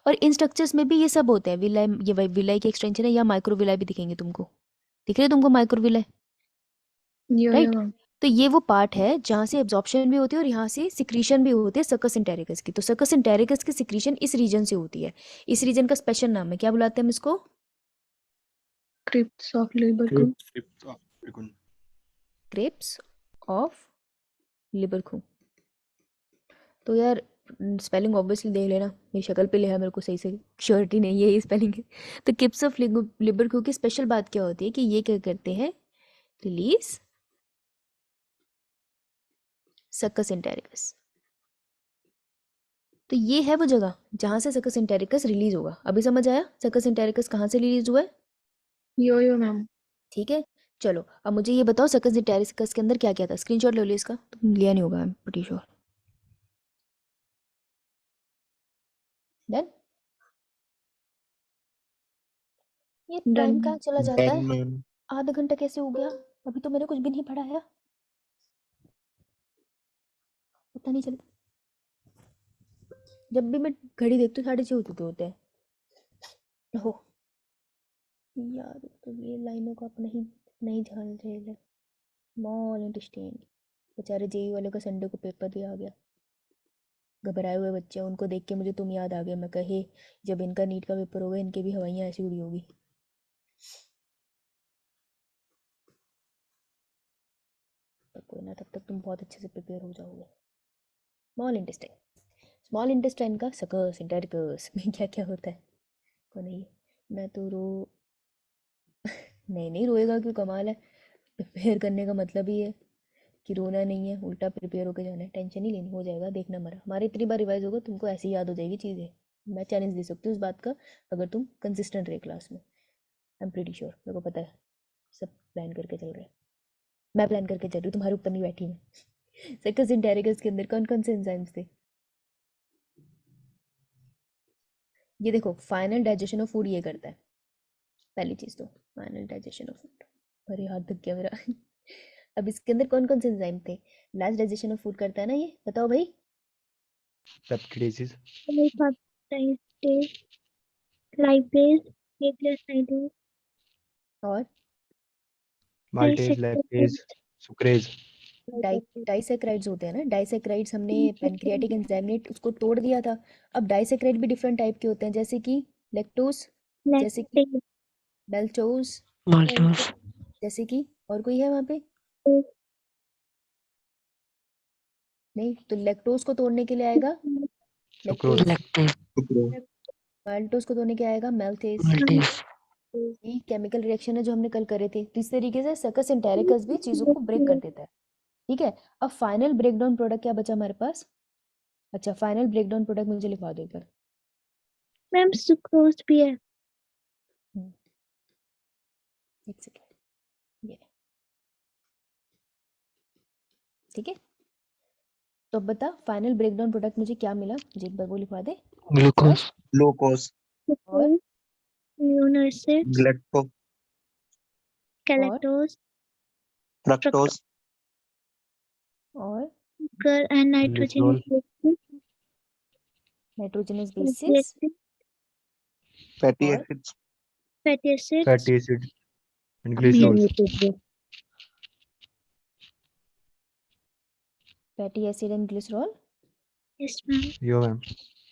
और इन स्ट्रक्चर्स में भी ये सब होते हैं, विलाई, ये विलाई की एक्सटेंशन है, या माइक्रोविलाई भी दिखेंगे तुमको, दिख रहे हैं तुमको माइक्रोविलाई, राइट। तो ये वो पार्ट है जहाँ से एब्जॉर्प्शन भी होती है और यहाँ से सिक्रीशन भी होती है सकस इंटेरिकस की। तो सकस इंटेरिकस की सिक्रीशन इस रीजन से होती है। इस रीजन का स्पेशल नाम है, क्या बुलाते हैं हम इसको? Crypts of Lieberkuhn. Crypts of Lieberkuhn. तो यार स्पेलिंग ऑब्वियसली देख लेना, मेरी शक्ल पे लिखा है, मेरे को सही से श्योरिटी नहीं है ये स्पेलिंग है। तो क्रिप्स ऑफ लिबरकून की स्पेशल बात क्या होती है कि ये क्या करते हैं, रिलीज सकस इंटेरिकस। तो ये है वो जगह जहाँ से सकस इंटेरिकस रिलीज होगा। अभी समझ आया सकस इंटेरिकस कहाँ से रिलीज हुआ है? यो मैम। ठीक है, चलो अब मुझे ये बताओ सकस इंटेरिकस के अंदर क्या क्या था। स्क्रीनशॉट ले लो इसका, तुम लिया नहीं होगा, I am pretty sure. Done. ये टाइम कहाँ चला जाता है, आधा घंटा कैसे हो गया, अभी तो मैंने कुछ भी नहीं पढ़ाया, पता नहीं चला। जब भी मैं घड़ी देखती हूँ 6:30 होते हैं। हो यार, तो ये लाइनों को आप नहीं नहीं झाल रहे हैं। स्मॉल इंटेस्टाइन, बेचारे जेई वाले का संडे को पेपर दिया आ गया, घबराए हुए बच्चे, उनको देख के मुझे तुम याद आ गए। मैं कहे जब इनका नीट का पेपर होगा इनके भी हवाइयाँ ऐसी उड़ी होगी। पर कोई ना, तब तक तुम बहुत अच्छे से प्रिपेयर हो जाओगे। स्मॉल इंटेस्टाइन, स्मॉल इंटेस्टाइन का सकस इंटेरिकस में क्या क्या होता है? को नहीं, मैं तो नहीं रोएगा क्यों, कमाल है। प्रिपेयर करने का मतलब ही है कि रोना नहीं है, उल्टा प्रिपेयर होकर जाना है, टेंशन ही लेनी, हो जाएगा, देखना मरा। हमारे इतनी बार रिवाइज होगा तुमको ऐसे ही याद हो जाएगी चीज़ें। मैं चैलेंज दे सकती हूँ उस बात का, अगर तुम कंसिस्टेंट रहे क्लास में। आई एम प्रीटी श्योर, मेरे को पता है सब प्लान करके चल रहे हैं। मैं प्लान करके चल रही हूँ, तुम्हारे ऊपर नहीं बैठी मैं। सकस इंटेरिकस के अंदर कौन कौन से एंजाइम्स थे? ये देखो, फाइनल डाइजेशन ऑफ फूड ये करता है, पहली चीज़ तो फाइनल डाइजेशन ऑफ फूड। अरे हाथ धक गया मेरा। अब इसके अंदर कौन कौन से एंजाइम थे? लास्ट डाइजेशन ऑफ फूड करता है ना ये, बताओ भाई। पेप्टिडेजेस, लाइपेज, न्यूक्लियोसाइडेज और माल्टेज, लैक्टेज, सुक्रेज। डाइसैकेराइड्स होते हैं ना, डाइसैकेराइड्स हमने पैनक्रियाटिक एंजाइम ने उसको तोड़ दिया था। अब डाइसैकेराइड भी डिफरेंट टाइप के होते हैं, जैसे कि लैक्टोज, जैसे कि बेल्टोज, माल्टोस, जैसे कि और कोई है वहाँ पे? नहीं, तो लैक्टोज को तोड़ने के लिए आएगा सुक्रोज, लैक्टेज, लैक्टेज, माल्टोज को तोड़ने के आएगा मेल्टेज। माल्टेस, ये केमिकल रिएक्शन है जो हमने कल करे थे। तो इस तरीके से सकस इंटेरिकस भी चीज़ों को ब्रेक कर देता है, ठीक है। अब फाइनल ब्रेकडाउन प्रोडक्ट क्या बचा हमारे पास? अच्छा, फाइनल ब्रेकडाउन प्रोडक्ट मुझे लिखवा दो एक बार। मैम सुक्रोज भी है। एक सेकेंड, ये ठीक है। तो अब बता, फाइनल ब्रेकडाउन प्रोडक्ट मुझे क्या मिला, मुझे एक बार वो लिखवा दे। ग्लूकोज, ग्लूकोज, और amino acids, galacto, galactose, fructose, और sugar and nitrogen glycerol, nitrogenous bases, fatty और acids, fatty acids, fatty acid and glycerol. Fatty acid and glycerol. yes ma'am। Yo ma'am.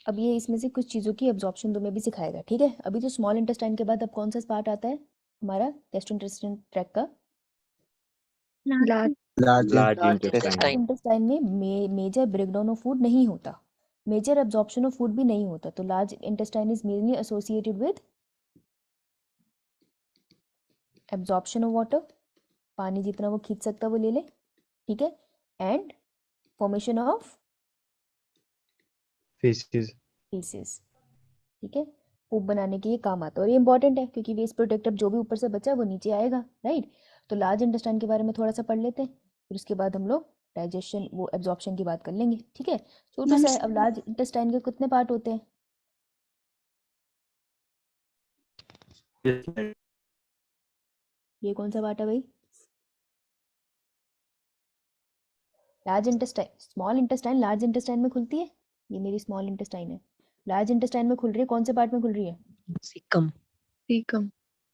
अब ये इसमें से कुछ चीज़ों की एब्जॉर्प्शन तुम्हें भी सिखाएगा, ठीक है। अभी तो स्मॉल इंटेस्टाइन के बाद अब कौन सा पार्ट आता है हमारा गैस्ट्रोइंटेस्टाइन ट्रैक्ट का? Large intestine. इंटेस्टाइन में मेजर ब्रेकडाउन ऑफ फूड नहीं होता, मेजर एब्जॉर्प्शन ऑफ फूड भी नहीं होता। तो large intestine is mainly associated with absorption of water, पानी जितना वो खींच सकता है वो ले ले, ठीक है, and formation of Feces. Faeces, ठीक है, पूप बनाने के ये काम आता है। और ये इंपॉर्टेंट है क्योंकि वेस्ट प्रोडक्ट अब जो भी ऊपर से बचा है वो नीचे आएगा, राइट। तो लार्ज इंटेस्टाइन के बारे में थोड़ा सा पढ़ लेते हैं, फिर उसके बाद हम लोग डाइजेशन वो एब्जॉर्प्शन की बात कर लेंगे, ठीक है। छोटे सा है। अब लार्ज इंटेस्टाइन के कितने पार्ट होते हैं? ये कौन सा पार्ट है भाई? Large intestine, small intestine large intestine में खुलती है, ये मेरी स्मॉल इंटेस्टाइन है, लार्ज इंटेस्टाइन में खुल रही है, कौन से पार्ट में खुल रही है? Caecum caecum.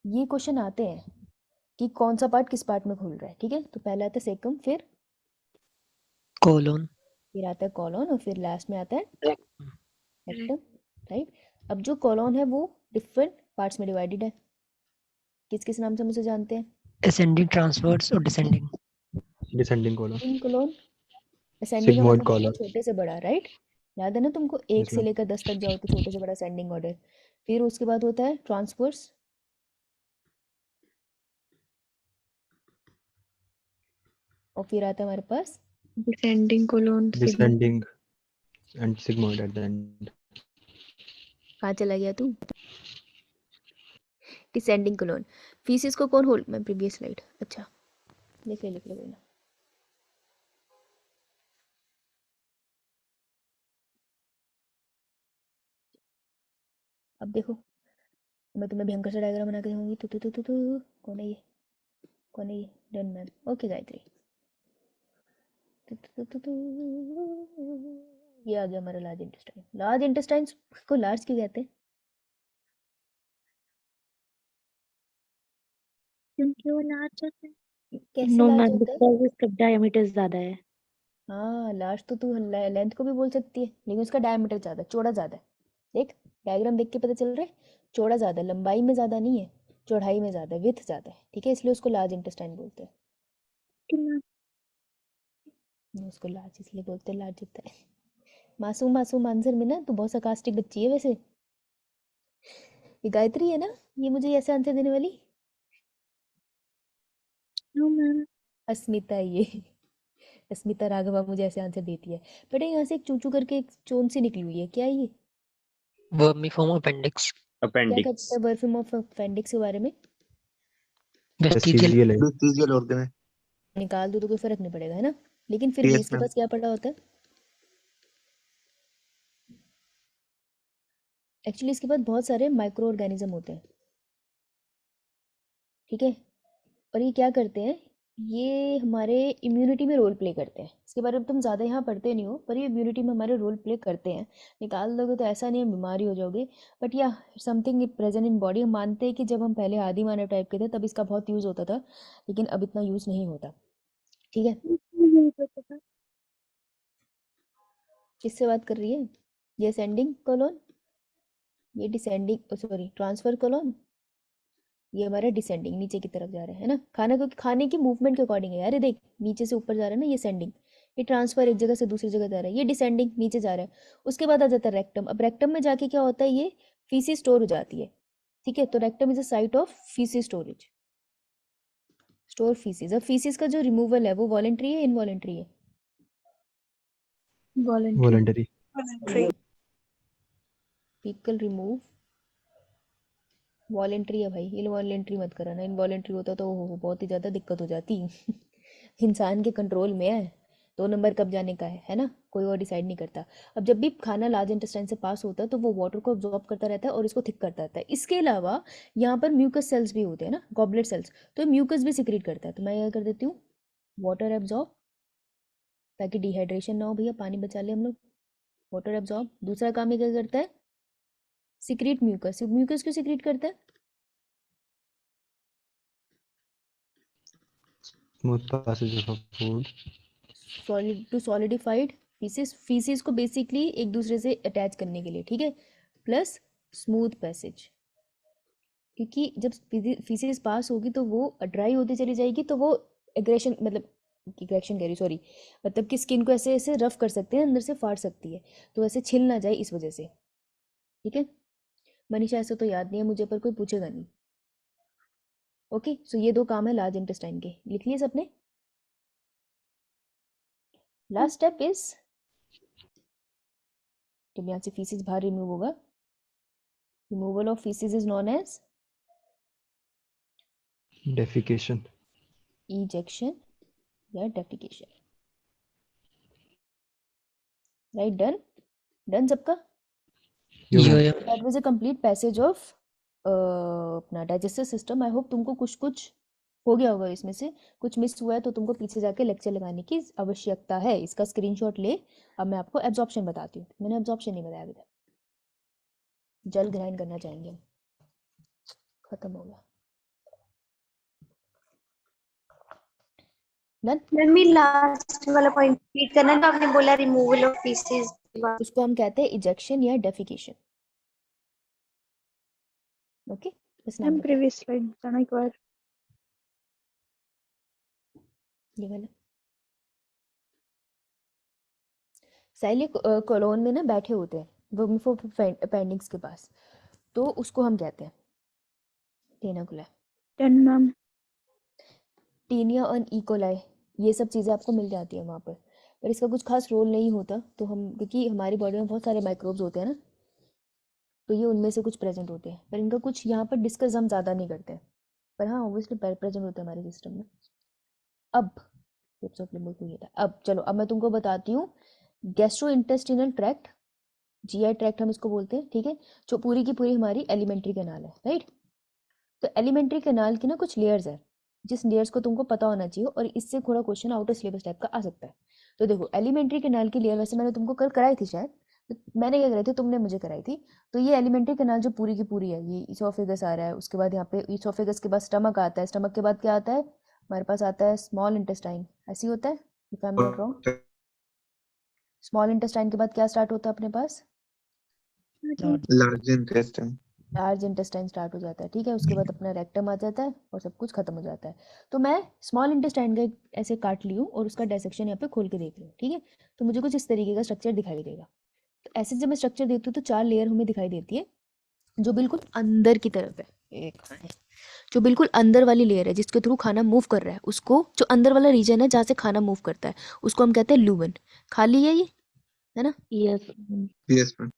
ये क्वेश्चन आते हैं कि कौन सा पार्ट किस पार्ट में खुल रहा है, ठीक है। तो पहले आता है सेकम, कोलोन फिर आता है कॉलोन और फिर लास्ट में आता है रेक्टम, राइट। अब जो कॉलोन है वो डिफरेंट पार्ट्स में डिवाइडेड है, किस किस नाम से हम उसे जानते हैं? असेंडिंग, ट्रांसवर्स और descending. Descending colon. Ascending colon, ascending का Sigmoid मतलब होता है colon. छोटे से बड़ा, राइट। याद है ना तुमको, 1 Yes, से ma'am. लेकर 10 तक जाओ तो छोटे से बड़ा असेंडिंग ऑर्डर। फिर उसके बाद होता है ट्रांसवर्स, और फिर आता है हमारे पास descending colon. Descending and sigmoid at the end. कहाँ चला गया तू? Descending colon. फीसिस को कौन होल्ड, मैं प्रीवियस स्लाइड, अच्छा लिख ले कोई ना। अब देखो, मैं तुम्हें भयंकर सा डायग्राम बना के दूंगी। तो कौन है ये, कौन है ये? Done ma'am, okay Gayatri. ये आ गया हमारा लार्ज इंटेस्टाइन। लार्ज इंटेस्टाइन को लार्ज क्यों कहते हैं? क्योंकि वो लार्ज होता है। कैसे नो लार्ज मैम, होता है? बिकॉज उसका डायमीटर ज्यादा है। हाँ, लार्ज तो तू लेंथ को भी बोल सकती है, लेकिन उसका डायमीटर ज़्यादा, चौड़ा ज़्यादा है। देख, डायग्राम देख के पता चल रहा है, चौड़ा ज़्यादा, लंबाई में ज़्यादा नहीं है, चौड़ाई में ज़्यादा है, विड्थ ज़्यादा है, ठीक है, इसलिए उसको लार्ज इंटेस्टाइन बोलते हैं। उसको लार्ज इसलिए बोलते हैं, लार्ज होता है। मासूम मासूम आंसर में ना तू बहुत sarcastic बच्ची है वैसे। ये गायत्री है ना, ये मुझे ऐसे आंसर देने वाली? No ma'am. अस्मिता है ये। अस्मिता राघवा मुझे ऐसे आंसर देती है। बेटा यहाँ से एक चूचू करके एक चोन सी निकली हुई है, क्या है ये? Vermiform appendix. क्या Appendix. कहते हैं वर्फिम ऑफ अपेंडिक्स के बारे में? वेस्टिजियल। Vestigial है. Vestigial organ है. निकाल दो तो कोई फर्क नहीं पड़ेगा, है ना। लेकिन फिर भी Yes, इसके ma'am. पास क्या पड़ा होता है? एक्चुअली इसके पास बहुत सारे माइक्रो ऑर्गेनिज्म होते हैं, ठीक है। और ये क्या करते हैं, ये हमारे इम्यूनिटी में रोल प्ले करते हैं। इसके बारे में तुम ज़्यादा यहाँ पढ़ते नहीं हो, पर ये इम्यूनिटी में हमारे रोल प्ले करते हैं। निकाल दोगे तो ऐसा नहीं है बीमारी हो जाओगे, बट या समथिंग प्रेजेंट इन बॉडी। हम मानते हैं कि जब हम पहले आदि मानव टाइप के थे तब इसका बहुत यूज़ होता था, लेकिन अब इतना यूज़ नहीं होता, ठीक है। किससे बात कर रही है? ये असेंडिंग कॉलोन, ये डिसेंडिंग, सॉरी ट्रांसफर कॉलोन, ये हमारा डिसेंडिंग नीचे की तरफ जा रहा है ना। खाना क्योंकि खाने की मूवमेंट के अकॉर्डिंग है यार, ये देख नीचे से ऊपर जा रहा है ना, ये सेंडिंग, ये ट्रांसफर एक जगह से दूसरी जगह जा रहा है, ये डिसेंडिंग नीचे जा रहा है। उसके बाद आ जाता है रेक्टम। अब रेक्टम में जाके क्या होता है, ये फीसिस स्टोर हो जाती है, ठीक है। तो rectum is a site of faeces storage, store faeces. अब फीसिस का जो रिमूवल है वो वॉलेंट्री है इनवॉलेंट्री है? Voluntary. Voluntary. Faecal remove voluntary है भाई, इनवॉलेंट्री मत कराना। इनवॉलेंट्री होता तो बहुत ही ज़्यादा दिक्कत हो जाती। इंसान के कंट्रोल में है, 2 नंबर कब जाने का है ना, कोई और डिसाइड नहीं करता। अब जब भी खाना लार्ज इंटेस्टाइन से पास होता है तो वो वाटर को अब्जॉर्ब करता रहता है और इसको थिक करता रहता है। इसके अलावा यहाँ पर म्यूकस सेल्स भी होते हैं ना, गॉबलेट सेल्स, तो म्यूकस भी सिक्रीट करता है। तो मैं क्या कर देती हूँ, वाटर एब्जॉर्ब, ताकि डिहाइड्रेशन ना हो भैया, पानी बचा ले हम लोग। वाटर एब्जॉर्ब, दूसरा काम ये क्या करता है, सिक्रीट म्यूकस। म्यूकस क्यों सिक्रीट करता है? Smooth passage of food. Solid to solidified faeces, faeces को बेसिकली एक दूसरे से अटैच करने के लिए, ठीक है, प्लस स्मूथ पैसेज। क्योंकि जब फीसिस पास होगी तो वो ड्राई होती चली जाएगी, तो वो एग्रेशन, मतलब एग्रेशन कह रही, सॉरी, मतलब कि स्किन को ऐसे ऐसे रफ कर सकते हैं, अंदर से फाड़ सकती है, तो ऐसे छिल ना जाए इस वजह से, ठीक है। मनीषा ऐसा तो याद नहीं है मुझे, पर कोई पूछेगा नहीं, ओके, सो ये 2 काम है लार्ज इंटेस्टाइन के, लिख लिए सबने? लास्ट स्टेप इज, जब यहाँ से फीसिस बाहर रिमूव होगा, removal of faeces is known as Defecation. Ejection या डेफिकेशन। Right, done? डन सबका? Yo, yo ma'am. Yo that was a complete passage of अपना डाइजेस्टिव सिस्टम। आई होप तुमको कुछ कुछ हो गया होगा इसमें से, कुछ मिस हुआ है तो तुमको पीछे जाके लेक्चर लगाने की आवश्यकता है। इसका स्क्रीनशॉट ले। अब मैं आपको एब्जॉर्प्शन बताती हूँ, मैंने एब्जॉर्प्शन नहीं बताया अभी तक। जल ग्राइंड करना चाहेंगे हम, खत्म हो गया। डन? मम्मी लास्ट वाला पॉइंट रिपीट करना तो आपने बोला रिमूवल ऑफ पीसेस। उसको हम कहते हैं इजेक्शन या डेफिकेशन। ओके, बस नाम मैम बताओ। प्रीवियस स्लाइड बताना एक बार। ये वाला साइलिक कॉलोन में ना बैठे होते हैं अपेंडिक्स के पास, तो उसको हम कहते हैं टेनाकुला, डन मैम। टीनिया और इकोलाई, ये सब चीज़ें आपको मिल जाती है वहाँ पर इसका कुछ खास रोल नहीं होता। तो हम, क्योंकि हमारी बॉडी में बहुत सारे माइक्रोब्स होते हैं ना, तो ये उनमें से कुछ प्रेजेंट होते हैं, पर इनका कुछ यहाँ पर डिस्कस हम ज़्यादा नहीं करते हैं, पर हाँ ऑब्वियसली प्रेजेंट होते हैं हमारे सिस्टम में। अब अब चलो, अब मैं तुमको बताती हूँ gastro intestinal tract, GI tract हम इसको बोलते हैं, ठीक है, जो पूरी की पूरी हमारी एलिमेंट्री कैनाल है, राइट। तो एलिमेंट्री कैनाल की ना कुछ लेयर्स है, जिस लेयर्स को तुमको पता होना चाहिए, और इससे थोड़ा question out of syllabus type का आ सकता है। तो देखो, एलिमेंट्री कैनाल की लेयर वैसे मैंने तुमको कल कराई थी शायद, तो मैंने क्या कराई थी, तुमने मुझे कराई थी। तो ये एलिमेंट्री कैनाल जो पूरी की पूरी है, ये इसोफेगस आ रहा है, उसके बाद यहाँ पे इसोफेगस के बाद स्टमक आता है, स्टमक के बाद क्या आता है हमारे पास, आता है स्मॉल इंटेस्टाइन, ऐसी होता है, if I am not wrong. Small intestine के बाद क्या स्टार्ट होता है अपने पास, Large intestine. Large intestine start हो जाता है, ठीक है। उसके बाद अपना रेक्टम आ जाता है और सब कुछ खत्म हो जाता है। तो मैं स्मॉल इंटेस्टाइन का ऐसे काट ली हूँ और उसका डायसेक्शन यहाँ पे खोल के देख रही हूँ, ठीक है। तो मुझे कुछ इस तरीके का स्ट्रक्चर दिखाई देगा। तो ऐसे जब मैं स्ट्रक्चर देती हूँ तो 4 लेयर हमें दिखाई देती है, जो बिल्कुल अंदर की तरफ है। एक है जो बिल्कुल अंदर वाली लेयर है, जिसके थ्रू खाना मूव कर रहा है, उसको, जो अंदर वाला रीजन है जहाँ से खाना मूव करता है, उसको हम कहते हैं लूमेन। खाली है ये, है ना। यस। Yes, ma'am.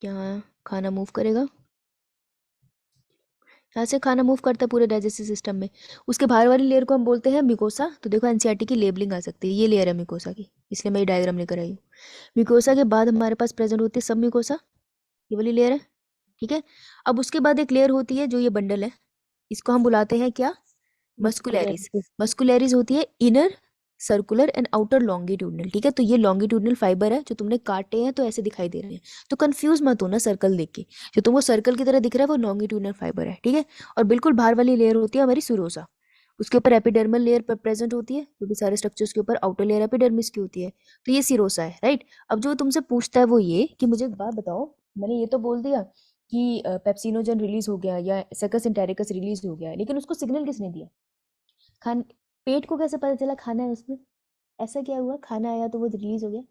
यहाँ खाना मूव करेगा, यहाँ से खाना मूव करता है पूरे डाइजेस्टिव सिस्टम में। उसके बाहर वाली लेयर को हम बोलते हैं म्यूकोसा। तो देखो एनसीईआरटी की लेबलिंग आ सकती है, ये लेयर है म्यूकोसा की, इसलिए मैं ये डायग्राम लेकर आई हूँ। म्यूकोसा के बाद हमारे पास प्रेजेंट होती है सब म्यूकोसा, ये वाली लेयर है, ठीक है। अब उसके बाद एक लेयर होती है जो ये बंडल है, इसको हम बुलाते हैं क्या, मस्कुलैरिस। मस्कुलैरिस होती है inner circular and outer longitudinal, ठीक है। तो ये लॉन्गिट्यूडनल फाइबर है, जो तुमने काटे हैं तो ऐसे दिखाई दे रहे हैं, तो कंफ्यूज मत होना सर्कल देख के, जो तुमको सर्कल की तरह दिख रहा है वो लॉन्गिट्यूडनल फाइबर है, ठीक है। और बिल्कुल बाहर वाली लेयर होती है हमारी सुरोसा, उसके ऊपर एपिडर्मल लेयर पर प्रेजेंट होती है, क्योंकि सारे स्ट्रक्चर्स के ऊपर आउटर लेयर एपिडर्मिस की होती है। तो ये सिरोसा है, राइट। अब जो तुमसे पूछता है वो ये कि मुझे एक बात बताओ, मैंने ये तो बोल दिया कि पेप्सिनोजन रिलीज हो गया या सकस इंटेरिकस रिलीज हो गया, लेकिन उसको सिग्नल किसने दिया, खान पेट को कैसे पता चला खाना है उसमें, ऐसा क्या हुआ, खाना आया तो वो रिलीज हो गया।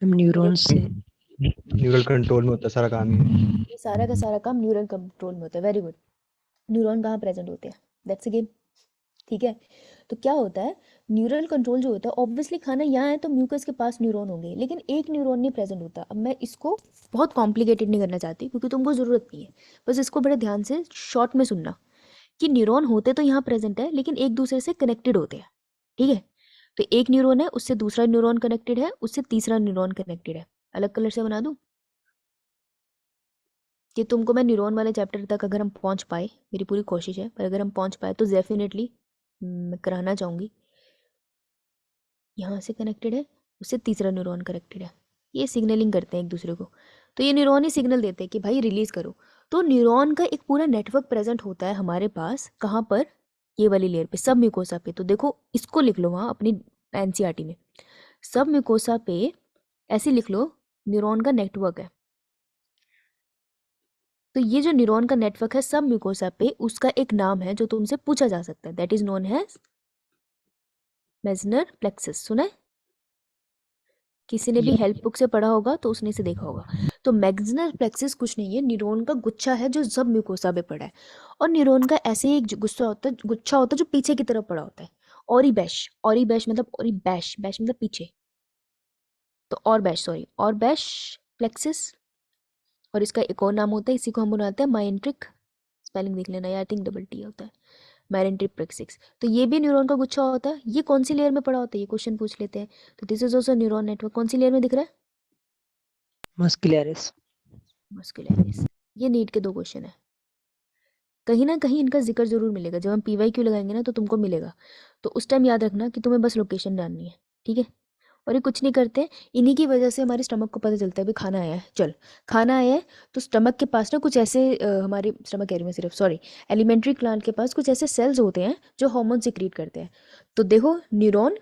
न्यूरॉन से न्यूरल कंट्रोल में होता है सारा काम ये। ये सारा का सारा काम न्यूरल कंट्रोल में होता है। Very good. न्यूरॉन कहाँ प्रेजेंट होते हैं, दैट्स अ गेम, ठीक है। तो क्या होता है, न्यूरल कंट्रोल जो होता है, ऑब्वियसली खाना यहाँ है तो म्यूकस के पास न्यूरॉन होंगे, लेकिन एक न्यूरॉन नहीं प्रेजेंट होता। अब मैं इसको बहुत कॉम्प्लिकेटेड नहीं करना चाहती, क्योंकि तुमको ज़रूरत नहीं है, बस इसको बड़े ध्यान से शॉर्ट में सुनना कि न्यूरॉन होते तो यहाँ प्रेजेंट है, लेकिन एक दूसरे से कनेक्टेड होते हैं, ठीक है। तो एक न्यूरॉन है, उससे दूसरा न्यूरॉन कनेक्टेड है, उससे तीसरा न्यूरॉन कनेक्टेड है। अलग कलर से बना दूं कि तुमको मैं न्यूरॉन वाले चैप्टर तक अगर हम पहुंच पाए, मेरी पूरी कोशिश है, पर अगर हम पहुंच पाए तो डेफिनेटली मैं कराना चाहूँगी। यहाँ से कनेक्टेड है, उससे तीसरा न्यूरॉन कनेक्टेड है, ये सिग्नलिंग करते हैं एक दूसरे को। तो ये न्यूरॉन ही सिग्नल देते हैं कि भाई रिलीज करो। तो न्यूरॉन का एक पूरा नेटवर्क प्रेजेंट होता है हमारे पास, कहाँ पर, ये वाली लेयर पे, सब म्यूकोसा पे। तो देखो इसको लिख लो वहाँ अपनी एनसीईआरटी में, सब म्यूकोसा पे ऐसे लिख लो, न्यूरॉन का नेटवर्क है। तो ये जो न्यूरॉन का नेटवर्क है सब म्यूकोसा पे, उसका एक नाम है जो तुमसे पूछा जा सकता है, that is known as Meissner plexus. सुना है किसी ने भी हेल्प बुक से पढ़ा होगा तो उसने इसे देखा होगा। तो मैग्जिनल प्लेक्सिस कुछ नहीं है, न्यूरॉन का गुच्छा है जो सब म्यूकोसा पे पड़ा है। और न्यूरॉन का ऐसे ही एक गुच्छा होता है जो पीछे की तरफ पड़ा होता है। ऑरिबैश मतलब पीछे, तो ऑरबैश प्लेक्सिस। और इसका एक और नाम होता है, इसी को हम बनाते हैं माइंट्रिक, स्पेलिंग देख लेना, आई थिंक डबल टी होता है, माइंट्रिक प्लेक्सिस। तो ये भी न्यूरॉन का गुच्छा होता है। ये कौन सी लेयर में पड़ा होता है, ये क्वेश्चन पूछ लेते हैं। तो this is also neuron network. कौन सी लेयर में दिख रहा है? मस्कुलरिस। मस्कुलरिस। ये नीट के 2 क्वेश्चन है, कहीं ना कहीं इनका जिक्र जरूर मिलेगा। जब हम PYQ लगाएंगे ना तो तुमको मिलेगा, तो उस टाइम याद रखना कि तुम्हें बस लोकेशन डालनी है, ठीक है। और ये कुछ नहीं करते, इन्हीं की वजह से हमारे स्टमक को पता चलता है भी खाना आया है, चल खाना आया है। तो स्टमक के पास ना कुछ ऐसे हमारे स्टमक कह रही मैं सिर्फ, सॉरी, एलिमेंट्री ग्लैंड के पास कुछ ऐसे सेल्स होते हैं जो हार्मोन सिक्रीट करते हैं। तो देखो न्यूरॉन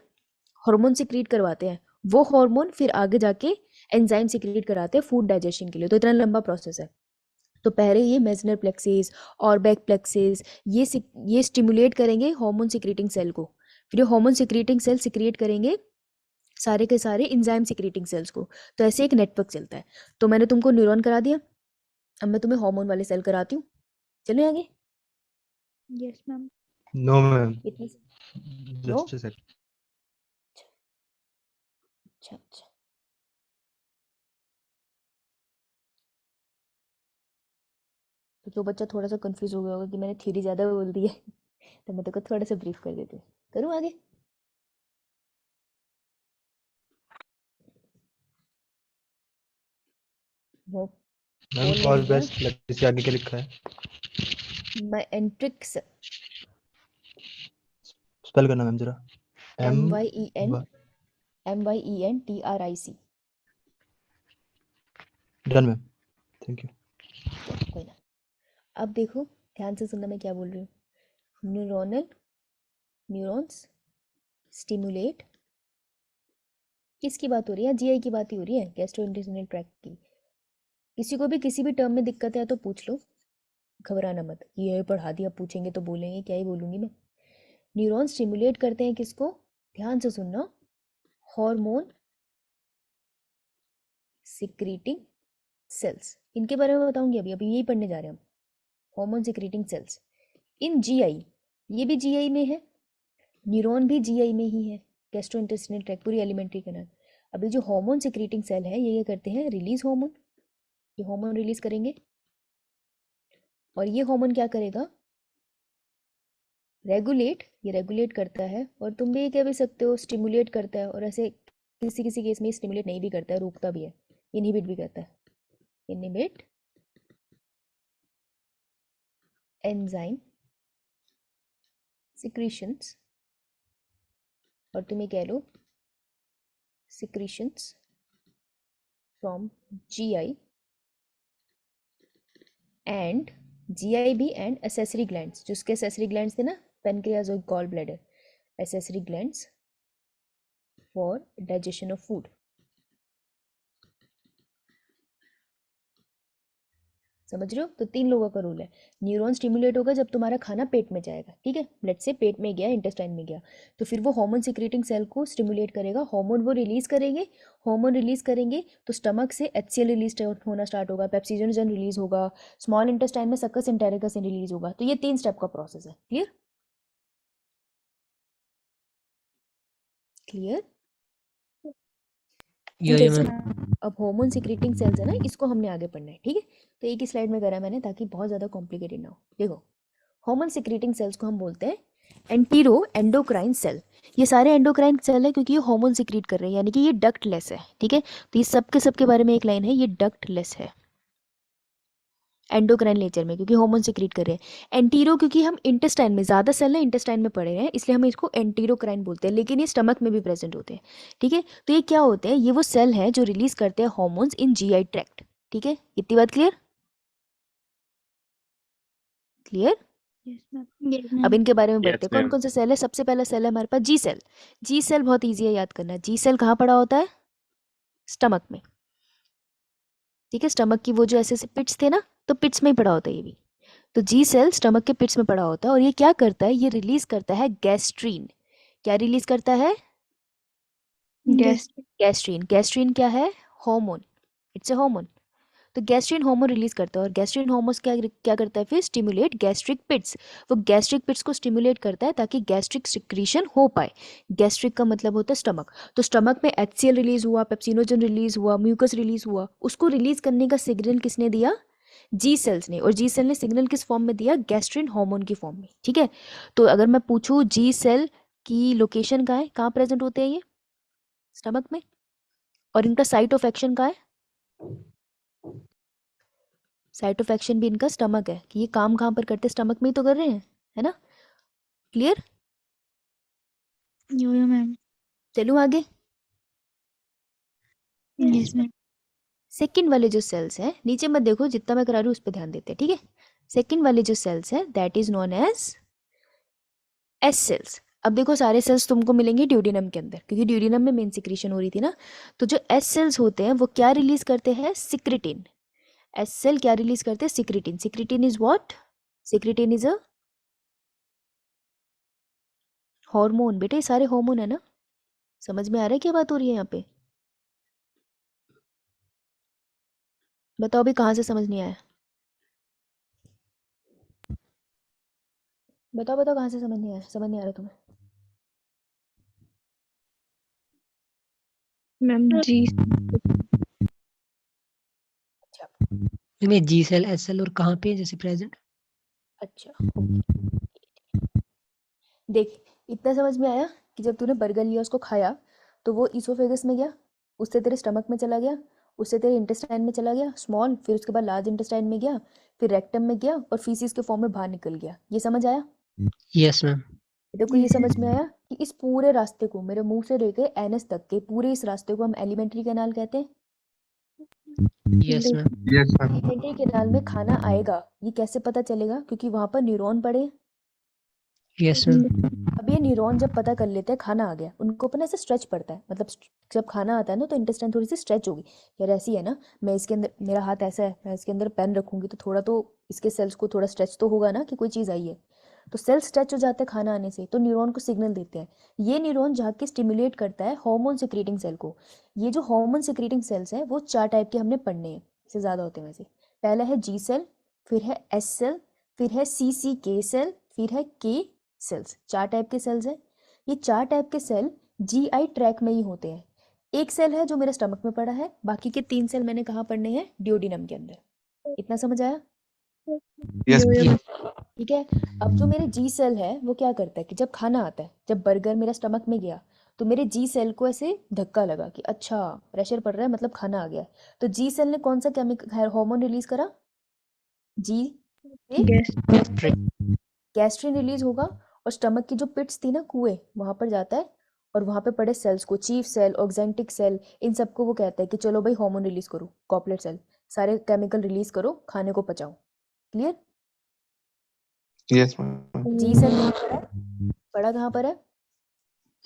हार्मोन सिक्रीट करवाते हैं, वो हार्मोन फिर आगे जाके एंजाइम सिक्रीट कराते हैं फूड डाइजेशन के लिए। तो इतना लंबा प्रोसेस है। तो पहले ये मेजनर प्लेक्सिस और बैक प्लेक्सिस ये स्टिमुलेट करेंगे हार्मोन सिक्रीटिंग सेल को, फिर ये हार्मोन सिक्रीटिंग सेल सिक्रिएट करेंगे सारे के सारे एंजाइम सिक्रीटिंग सेल्स को। तो ऐसे एक नेटवर्क चलता है। तो मैंने तुमको न्यूरॉन करा दिया, अब मैं तुम्हें हार्मोन वाले सेल कराती हूँ। चलो आगे। Yes ma'am. No, ma'am. इतनी Just a sec. अच्छा तो जो बच्चा थोड़ा सा कंफ्यूज हो गया होगा कि मैंने थ्योरी ज़्यादा बोल दी है तो मैं तेरे को थोड़ा सा ब्रीफ कर देती हूँ। करूँ आगे? वो मैम बोल और नहीं दिया। बेस्ट लगता है आगे क्या लिखा है? मैंट्रिक्स, स्पेल करना मैम जरा। MYENTRIC। Done ma'am, thank you. कोई ना। अब देखो ध्यान से सुनना मैं क्या बोल रही हूँ। न्यूरॉन्स स्टिमुलेट, किसकी बात हो रही है? GI की बात ही हो रही है, गैस्ट्रोइंटेस्टाइनल ट्रैक्ट की। किसी को भी किसी भी टर्म में दिक्कत है तो पूछ लो, घबराना मत। ये पढ़ा दिया, पूछेंगे तो बोलेंगे, क्या ही बोलूँगी मैं। न्यूरॉन स्टिमुलेट करते हैं किसको? ध्यान से सुनना, हार्मोन सिक्रीटिंग सेल्स। इनके बारे में बताऊंगी अभी अभी यही पढ़ने जा रहे हैं हम। हार्मोन सिक्रीटिंग सेल्स इन GI, ये भी GI में है, न्यूरॉन भी GI में ही है, गैस्ट्रोइंटेस्टाइनल ट्रैक्ट, पूरी एलिमेंट्री कैनाल। अभी जो हार्मोन सिक्रीटिंग सेल है ये करते हैं रिलीज हार्मोन, ये हार्मोन रिलीज करेंगे। और ये हार्मोन क्या करेगा? रेगुलेट, ये रेगुलेट करता है। और तुम भी ये कह भी सकते हो स्टिमुलेट करता है, और ऐसे किसी किसी केस में स्टिमुलेट नहीं भी करता है, रोकता भी है, इनहिबिट भी करता है, इनहिबिट एंजाइम सिक्रीशंस, और तुम ये कह लो secretions from GI and GI भी एंड एसेसरी ग्लैंड्स, जो उसके एसेसरी ग्लैंड्स थे ना, पेनक्रियाज और gall bladder, accessory glands for digestion of food. समझ रहे हो? तो 3 लोगों का रूल है। न्यूरॉन स्टिमुलेट होगा जब तुम्हारा खाना पेट में जाएगा, ठीक है, ब्लड से पेट में गया, इंटेस्टाइन में गया, तो फिर वो हार्मोन सिक्रीटिंग सेल को स्टिमुलेट करेगा, हार्मोन वो रिलीज करेंगे। हार्मोन रिलीज करेंगे तो स्टमक से HCl रिलीज होना स्टार्ट होगा, पेप्सिजोनिजन रिलीज होगा, स्मॉल इंटेस्टाइन में सक्कस एंटेरिकस रिलीज होगा। तो ये 3 स्टेप का प्रोसेस है। क्लियर? क्लियर? ये मैम। अब हार्मोन सिक्रीटिंग सेल्स है ना, इसको हमने आगे पढ़ना है, ठीक है। तो एक ही स्लाइड में करा मैंने ताकि बहुत ज़्यादा कॉम्प्लिकेटेड ना हो। देखो हार्मोन सिक्रीटिंग सेल्स को हम बोलते हैं एंटीरो एंडोक्राइन सेल। ये सारे एंडोक्राइन सेल है क्योंकि ये हार्मोन सिक्रीट कर रहे हैं, यानी कि ये डक्टलेस है, ठीक है। तो ये सबके बारे में एक लाइन है, ये डक्टलेस है एंडोक्राइन नेचर में, क्योंकि हार्मोन सिक्रीट कर रहे हैं। एंटीरो क्योंकि हम इंटेस्टाइन में, ज़्यादा सेल है इंटेस्टाइन में पड़े हैं, इसलिए हम इसको एंटीरोक्राइन बोलते हैं, लेकिन ये स्टमक में भी प्रेजेंट होते हैं, ठीक है। तो ये क्या होते हैं? ये वो सेल है जो रिलीज करते हैं हॉर्मोन्स इन GI ट्रैक्ट, ठीक है। इतनी बात क्लियर? क्लियर? Yes ma'am. अब इनके बारे में बढ़ते हैं। Yes, कौन ma'am. कौन से सेल है? सबसे पहला सेल है हमारे पास G सेल। G सेल बहुत ईजी है याद करना। G सेल कहाँ पड़ा होता है? स्टमक में, ठीक है। स्टमक की वो जो ऐसे पिट्स थे ना, तो पिट्स में ही पड़ा होता है ये भी। तो G सेल स्टमक के पिट्स में पड़ा होता है, और ये क्या करता है? ये रिलीज करता है गैस्ट्रीन। क्या रिलीज करता है? गैस्ट्रीन। गैस्ट्रीन क्या है? हार्मोन। It's a hormone. तो गैस्ट्रीन हार्मोन रिलीज करता है और गैस्ट्रीन हार्मोन क्या क्या करता है फिर? Stimulate gastric pits. वो गैस्ट्रिक पिट्स को स्टिमुलेट करता है ताकि गैस्ट्रिक सिक्रीशन हो पाए। गैस्ट्रिक का मतलब होता है स्टमक। तो स्टमक में HCl रिलीज हुआ, पेप्सिनोजन रिलीज हुआ, म्यूकस रिलीज हुआ। उसको रिलीज करने का सिग्नल किसने दिया? जी सेल्स ने। और जी सेल ने सिग्नल किस फॉर्म में दिया? गैस्ट्रिन हार्मोन की फॉर्म में। ठीक है। तो अगर मैं पूछूं जी सेल की लोकेशन कहाँ है, कहाँ प्रेजेंट होते हैं ये? स्टमक में। और इनका साइट ऑफ एक्शन कहाँ है? साइट ऑफ एक्शन भी इनका स्टमक है कि ये काम कहाँ पर करते हैं? स्टमक में ही तो कर रहे हैं, है ना? क्लियर? यो मैम। चलूं आगे? Yes ma'am. सेकंड वाले जो सेल्स हैं, नीचे मत देखो, जितना मैं करा रही हूँ उस पर ध्यान देते हैं, ठीक है? सेकंड वाले जो सेल्स हैं that is known as S cells. अब देखो सारे सेल्स तुमको मिलेंगे ड्यूडिनम के अंदर, क्योंकि ड्यूडिनम में मेन सिक्रीशन हो रही थी ना। तो जो एस सेल्स होते हैं वो क्या रिलीज करते हैं? सिक्रिटिन। एस सेल क्या रिलीज करते हैं? Secretin. Secretin is what? Secretin is a hormone. बेटे ये सारे हार्मोन है ना? समझ में आ रहा है क्या बात हो रही है यहाँ पे? बताओ भी कहाँ से समझ नहीं आया? बताओ बताओ कहाँ से समझ नहीं आया? समझ नहीं आ रहा तुम्हें? मैम जी। अच्छा में जी सेल एस सेल और कहाँ पे जैसे प्रेजेंट? अच्छा देख, इतना समझ में आया कि जब तूने बर्गर लिया उसको खाया तो वो ईसोफेगस में गया, उससे तेरे स्टमक में चला गया, उससे तेरे इंटेस्टाइन में चला गया स्मॉल, फिर उसके बाद लार्ज इंटेस्टाइन में गया, फिर रेक्टम में गया और फीसिस के फॉर्म में बाहर निकल गया। ये समझ आया? Yes ma'am. देखो ये समझ में आया कि इस पूरे रास्ते को, मेरे मुंह से लेके एनस तक के पूरे इस रास्ते को हम एलिमेंट्री कैनाल कहते हैं। Yes ma'am. Yes, ma'am. Alimentary canal में खाना आएगा ये कैसे पता चलेगा? क्योंकि वहां पर न्यूरॉन पड़े हैं। Yes ma'am. अब ये न्यूरॉन जब पता कर लेते हैं खाना आ गया, उनको अपना ऐसे स्ट्रेच पड़ता है, मतलब जब खाना आता है ना तो इंटेस्टाइन थोड़ी सी स्ट्रेच होगी। यार ऐसी है ना, मैं इसके अंदर, मेरा हाथ ऐसा है, मैं इसके अंदर पेन रखूंगी तो थोड़ा तो इसके सेल्स को थोड़ा स्ट्रेच तो होगा ना कि कोई चीज़ आई है। तो सेल स्ट्रेच हो जाते हैं खाना आने से, तो न्यूरॉन को सिग्नल देते हैं। ये न्यूरॉन जाके स्टिमुलेट करता है हार्मोन सिक्रीटिंग सेल को। ये जो हार्मोन सिक्रीटिंग सेल्स हैं वो 4 टाइप के हमने पढ़ने हैं, इससे ज़्यादा होते हैं वैसे। पहला है जी सेल, फिर है एस सेल, फिर है CCK सेल, फिर है K सेल्स। 4 टाइप के सेल्स हैं। ये 4 टाइप के सेल GI ट्रैक में ही होते हैं। एक सेल है जो मेरे स्टमक में पड़ा है, बाकी के 3 सेल मैंने कहाँ पढ़ने हैं? ड्यूडिनम के अंदर। इतना समझ आया? Yes, ma'am. ठीक है। अब जो मेरे जी सेल है वो क्या करता है कि जब खाना आता है, जब बर्गर मेरा स्टमक में गया तो मेरे जी सेल को ऐसे धक्का लगा कि अच्छा प्रेशर पड़ रहा है, मतलब खाना आ गया है। तो जी सेल ने कौन सा केमिकल हार्मोन रिलीज करा? जी से गैस्ट्रिन रिलीज होगा और स्टमक की जो पिट्स थी ना, कुएं, वहां पर जाता है और वहां पे पड़े सेल्स को, चीफ सेल, ऑक्जेंटिक सेल, इन सबको वो कहता है कि चलो भाई हार्मोन रिलीज करो, गॉबलेट सेल, सारे केमिकल रिलीज करो, खाने को पचाओ। क्लियर? Yes, ma'am. जी सेल कहाँ पर है? पड़ा कहाँ पर है?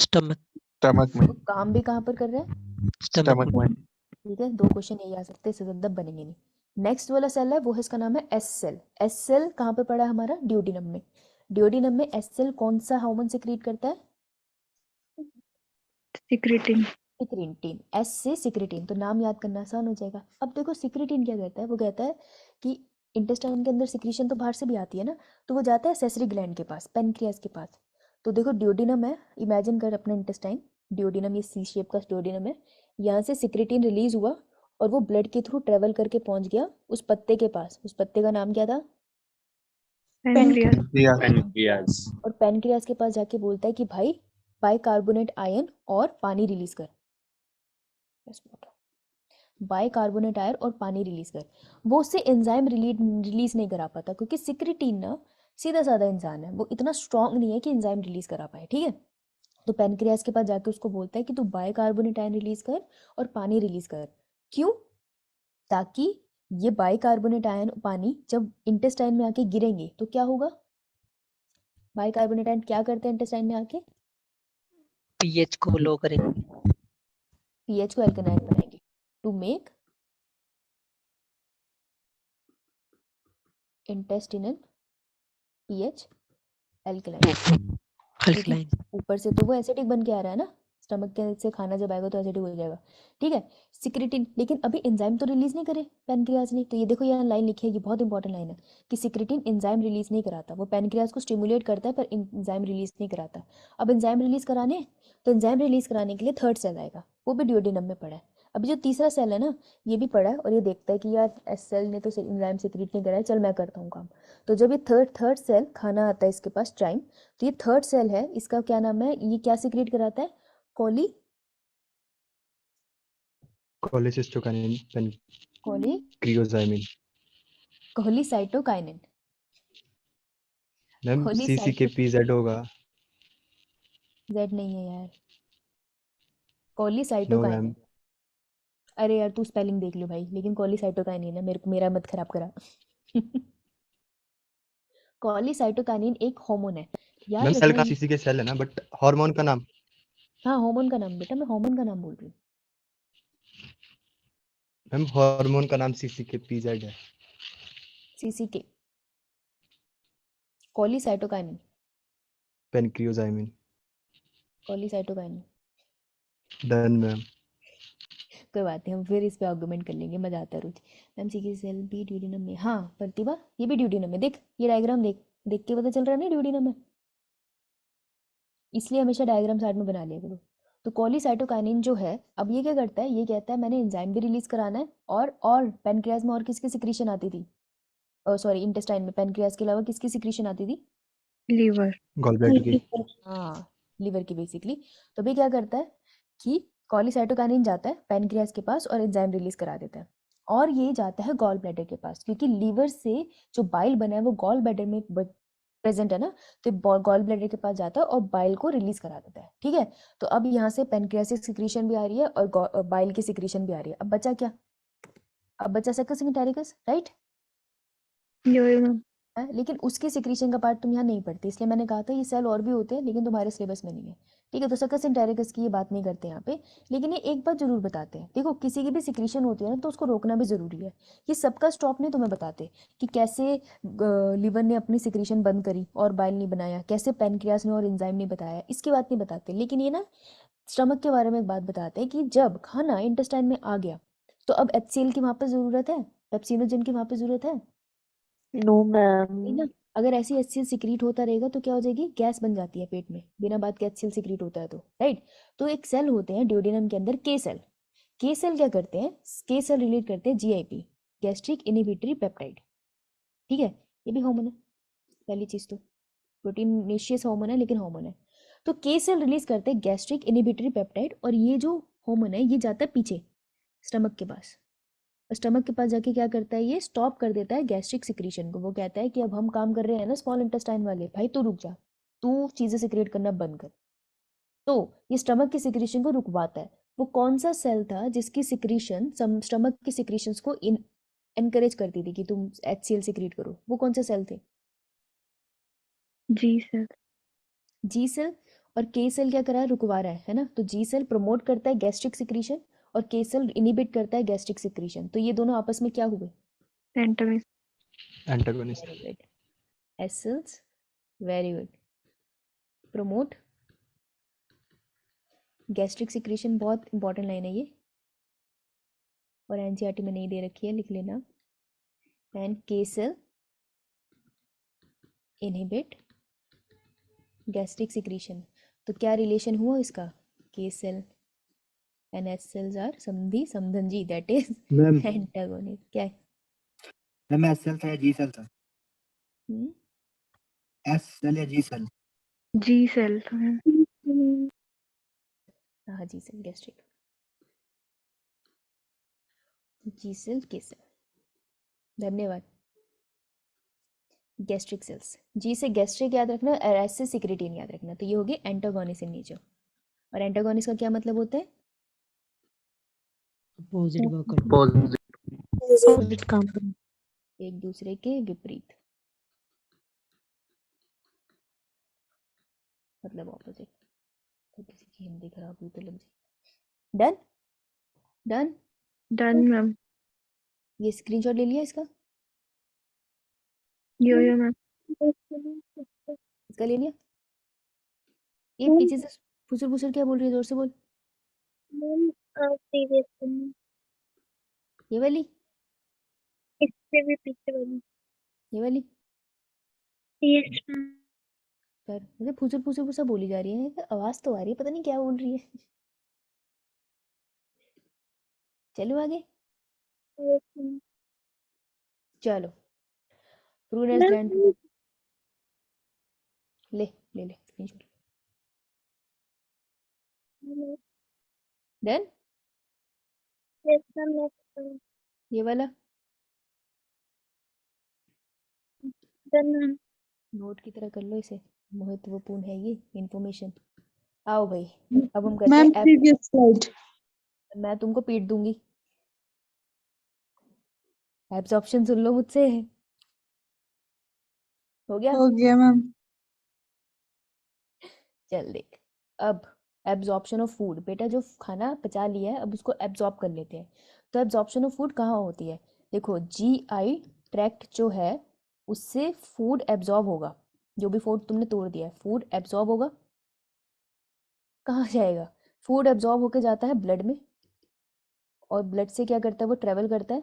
स्टमक। Stomach में. और काम भी कहाँ पर कर रहा है? स्टमक Stomach में. ठीक है, 2 क्वेश्चन यही आ सकते हैं, इससे ज्यादा बनेंगे नहीं। नेक्स्ट वाला सेल है वो है, इसका नाम है एस सेल। एस सेल कहाँ पे पड़ा है हमारा? ड्यूडिनम में। ड्यूडिनम में एस सेल कौन सा हार्मोन सिक्रीट करता है? सिक्रेटिन। सिक्रीटिन। एस से सिक्रीटिन, तो नाम याद करना आसान हो जाएगा। अब देखो सिक्रीटिन क्या करता है? वो कहता है कि इंटेस्टाइन के अंदर सिक्रीशन तो बाहर से भी आती है ना, तो वो जाता है सेसरी ग्लैंड के पास, पेनक्रियास के पास। तो देखो ड्यूडिनम है, इमेजिन कर अपना इंटेस्टाइन, ड्यूडिनम, ये सी शेप का ड्यूडिनम है। यहाँ से सिक्रीटिन रिलीज हुआ और वो ब्लड के थ्रू ट्रेवल करके पहुंच गया उस पत्ते के पास। उस पत्ते का नाम क्या था? पेनक्रियास। Yeah. Pancreas. और पेनक्रियास के पास जाके बोलता है कि भाई बाइकार्बोनेट आयन और पानी रिलीज कर। बाइकार्बोनेट आयन और पानी रिलीज कर। वो उससे एंजाइम रिलीज नहीं करा पाता, क्योंकि सिक्रिटीन ना सीधा साधा इंसान है, वो इतना स्ट्रांग नहीं है कि एंजाइम रिलीज करा पाए। ठीक है। तो पेनक्रियास के पास जाके उसको बोलता है कि तू बाइकार्बोनेट आयन रिलीज कर और पानी रिलीज कर। क्यों? ताकि ये बाइकार्बोनेट आयन पानी जब इंटेस्टाइन में आके गिरेंगे तो क्या होगा? बाइकार्बोनेट आयन क्या करते हैं इंटेस्टाइन में आके? पीएच को लो करेंगे। पीएच को एल्कलाइन बनाएंगे to make intestinal pH alkaline. क्योंकि अल्कलाइन। ऊपर से तो वो एसिडिक बन के आ रहा है ना, स्टमक के से खाना जब आएगा तो एसिडिक हो जाएगा, ठीक है। सिक्रेटिन, लेकिन अभी एंजाइम तो रिलीज नहीं करे पैनक्रियाज ने, तो ये देखो यहाँ लाइन लिखी है, ये बहुत इंपॉर्टेंट लाइन है कि सिक्रेटिन एंजाइम रिलीज नहीं कराता, वो पैनक्रियाज को स्टिमुलेट करता है पर एंजाइम रिलीज नहीं कराता। अब एंजाइम रिलीज कराने, तो एंजाइम रिलीज कराने के लिए थर्ड सेल आएगा, वो भी ड्यूडेनम में पड़ा है। अभी जो तीसरा सेल है ना, ये भी पड़ा है और ये देखता है कि यार एस सेल ने तो एंजाइम सिक्रेट नहीं कराया, चल मैं करता हूँ काम। तो जब ये थर्ड सेल खाना आता है इसके पास टाइम, तो ये थर्ड सेल है, इसका क्या नाम है, ये क्या सिक्रेट कराता है, chole Cholecystokinin, chole pancreozymin. Cholecystokinin, ma'am CCKPZ होगा। जेड नहीं है यार, नो कोलिसाइटोकाइनिन। मैम। अरे यार तू स्पेलिंग देख लो भाई, लेकिन कोलिसाइटोकाइनिन है, मेरा मत खराब करा। कोलिसाइटोकाइनिन एक हार्मोन है, याद मैम सेल रखना का CC के सेल है ना, बट हार्मोन का नाम। हाँ हार्मोन का नाम बेटा, मैं हार्मोन का नाम बोल रही हूँ। मैम हार्मोन का नाम CCKPZ है। CCK cholecystokinin, pancreozymin. Cholecystokinin. Done ma'am. कोई बात नहीं, हम फिर इस पे आर्गुमेंट कर लेंगे, मजा आता है रोज। मैम सी की सेल भी ड्यूडिनम में, हाँ प्रतिभा ये भी ड्यूडिनम में, देख ये डायग्राम देख, देख के पता चल रहा है ना ड्यूडिनम में, इसलिए हमेशा डायग्राम साइड में बना लिया करो। तो कोलिसाइटोकाइनिन जो है, अब ये क्या करता है, ये कहता है मैंने एंजाइम भी रिलीज कराना है, और पैनक्रियाज में और किसकी सिक्रीशन आती थी, सॉरी इंटेस्टाइन में पैनक्रियाज के अलावा किसकी सिक्रीशन आती थी, लीवर। गॉल ब्लैडर की। हाँ लिवर की बेसिकली। तो भी क्या करता है कि कोलिसाइटोकाइनिन जाता है पैनक्रियाज के पास और एंजाइम रिलीज करा देता है, और ये जाता है गॉल ब्लैडर के पास, क्योंकि लीवर से जो बाइल बना है वो गॉल ब्लैडर में प्रेजेंट है ना, तो गॉल ब्लैडर के पास जाता है और बाइल को रिलीज करा देता है, ठीक है। तो अब यहाँ से पैनक्रियासिक सिक्रीशन भी आ रही है और बाइल की सिक्रीशन भी आ रही है। अब बचा क्या, अब बचा सक्कस इंटेरिकस, राइट। यो यो मैम। है, लेकिन उसके सिक्रीशन का पार्ट तुम यहाँ नहीं पढ़ते, इसलिए मैंने कहा था ये सेल और भी होते हैं लेकिन तुम्हारे सिलेबस में नहीं है, ठीक है। तो सकस इंटेरिकस की ये बात नहीं करते यहाँ पे, लेकिन ये एक बात जरूर बताते हैं, देखो किसी की भी सिक्रीशन होती है ना तो उसको रोकना भी जरूरी है। ये सबका स्टॉप नहीं तुम्हें बताते कि कैसे लिवर ने अपनी सिक्रीशन बंद करी और बाइल नहीं बनाया, कैसे पैनक्रियास ने और एंजाइम नहीं बताया, इसकी बात नहीं बताते, लेकिन ये ना स्टमक के बारे में एक बात बताते हैं कि जब खाना इंटेस्टाइन में आ गया तो अब HCl की वहां पर जरूरत है, पेप्सिनोजन की वहां पर जरूरत है, नो नहीं मैम। ना। अगर ऐसी HCl सिक्रीट होता रहेगा तो क्या हो जाएगी, गैस बन जाती है पेट में, बिना बात के HCl सिक्रीट होता है तो, राइट। तो एक सेल होते हैं ड्यूडेनम के अंदर के सेल, के सेल क्या करते हैं, के सेल रिलीज करते हैं GIP, गैस्ट्रिक इनहिबिटरी पेप्टाइड, ठीक है। ये भी हार्मोन है, पहली चीज तो प्रोटीनेशियस हार्मोन है लेकिन हार्मोन है। तो के सेल रिलीज करते हैं गैस्ट्रिक इनहिबिटरी पेप्टाइड, और ये जो हार्मोन है ये जाता है पीछे स्टमक के पास, स्टमक के पास जाके क्या करता है, ये स्टॉप कर देता है गैस्ट्रिक सिक्रीशन को। वो कहता है कि अब हम काम कर रहे हैं ना स्मॉल इंटेस्टाइन वाले, भाई तू रुक जा, तू चीजें सिक्रेट करना बंद कर। तो ये स्टमक की सिक्रीशन को रुकवाता है। वो कौन सा सेल था जिसकी सिक्रीशन स्टमक की सिक्रीशंस को एनकरेज करती थी कि तुम HCl सिक्रीट करो, वो कौन से सेल थे, जी सर। जी सेल। और के सेल क्या करा है, रुकवा रहा है ना। तो जी सेल प्रमोट करता है गैस्ट्रिक सिक्रीशन और के सेल इनिबिट करता है गैस्ट्रिक सिक्रीशन, तो ये दोनों आपस में क्या हुए, antagonist. Very good, S cells, very good, promote gastric secretion, बहुत इंपॉर्टेंट लाइन है ये, और एनसीईआरटी में नहीं दे रखी है, लिख लेना। एंड के सेल इनहिबिट गैस्ट्रिक सिक्रीशन, तो क्या रिलेशन हुआ इसका, K cell and S cells are समधी समधनजी, दैट इज मैम एंटागोनिस्ट, क्या है, मैम एस सेल था या जी सेल था? हम्म? एस सेल या जी सेल? जी सेल। हाँ जी सेल गैस्ट्रिक, जी सेल के सेल, धन्यवाद। गैस्ट्रिक सेल्स, जी से गैस्ट्रिक याद रखना और एस से सिक्रेटिन याद रखना, तो ये हो गए एंटागोनिस्ट इन नेचर। और एंटागोनिस्ट का क्या मतलब होता है, अपोजिट वर्क करना। ऑपोजिट काम करना। एक दूसरे के विपरीत, मतलब ऑपोजिट। तो किसी की हिंदी खराब हुई तो लग जाए। Done done, done ma'am. ये स्क्रीनशॉट ले लिया इसका, यो यो मैम। इसका ले लिया, ये पीछे से फुसुर फुसुर क्या बोल रही है, जोर से बोल। मैम प्रीवियस में ये वाली, इससे भी पीछे वाली। ये वाली यस मैम। कर, मुझे फुसुर फुसुर फुसुर बोली जा रही है, आवाज तो आ रही है, पता नहीं क्या बोल रही है। चलो आगे, यस मैम। चलो। प्रूडेंस मैम लैंड, ले ले ले screenshot. Then yes ma'am next ये वाला डन मैम। नोट की तरह कर लो इसे, महत्वपूर्ण है ये इंफॉर्मेशन। आओ भाई, अब हम करते मैम हैं प्रीवियस स्लाइड। मैं तुमको पीट दूंगी। एब्जॉर्प्शन सुन लो मुझसे। हो गया, हो गया मैम। चल देख। अब एब्जॉर्प्शन ऑफ फूड, बेटा जो खाना पचा लिया है अब उसको एब्जॉर्ब कर लेते हैं। तो एब्जॉर्प्शन ऑफ फूड कहाँ होती है, देखो जीआई ट्रैक्ट जो है उससे फूड एब्जॉर्ब होगा। जो भी फूड तुमने तोड़ दिया है फूड एब्जॉर्ब होगा, कहाँ जाएगा, फूड एब्जॉर्ब होके जाता है ब्लड में, और ब्लड से क्या करता है वो ट्रेवल करता है,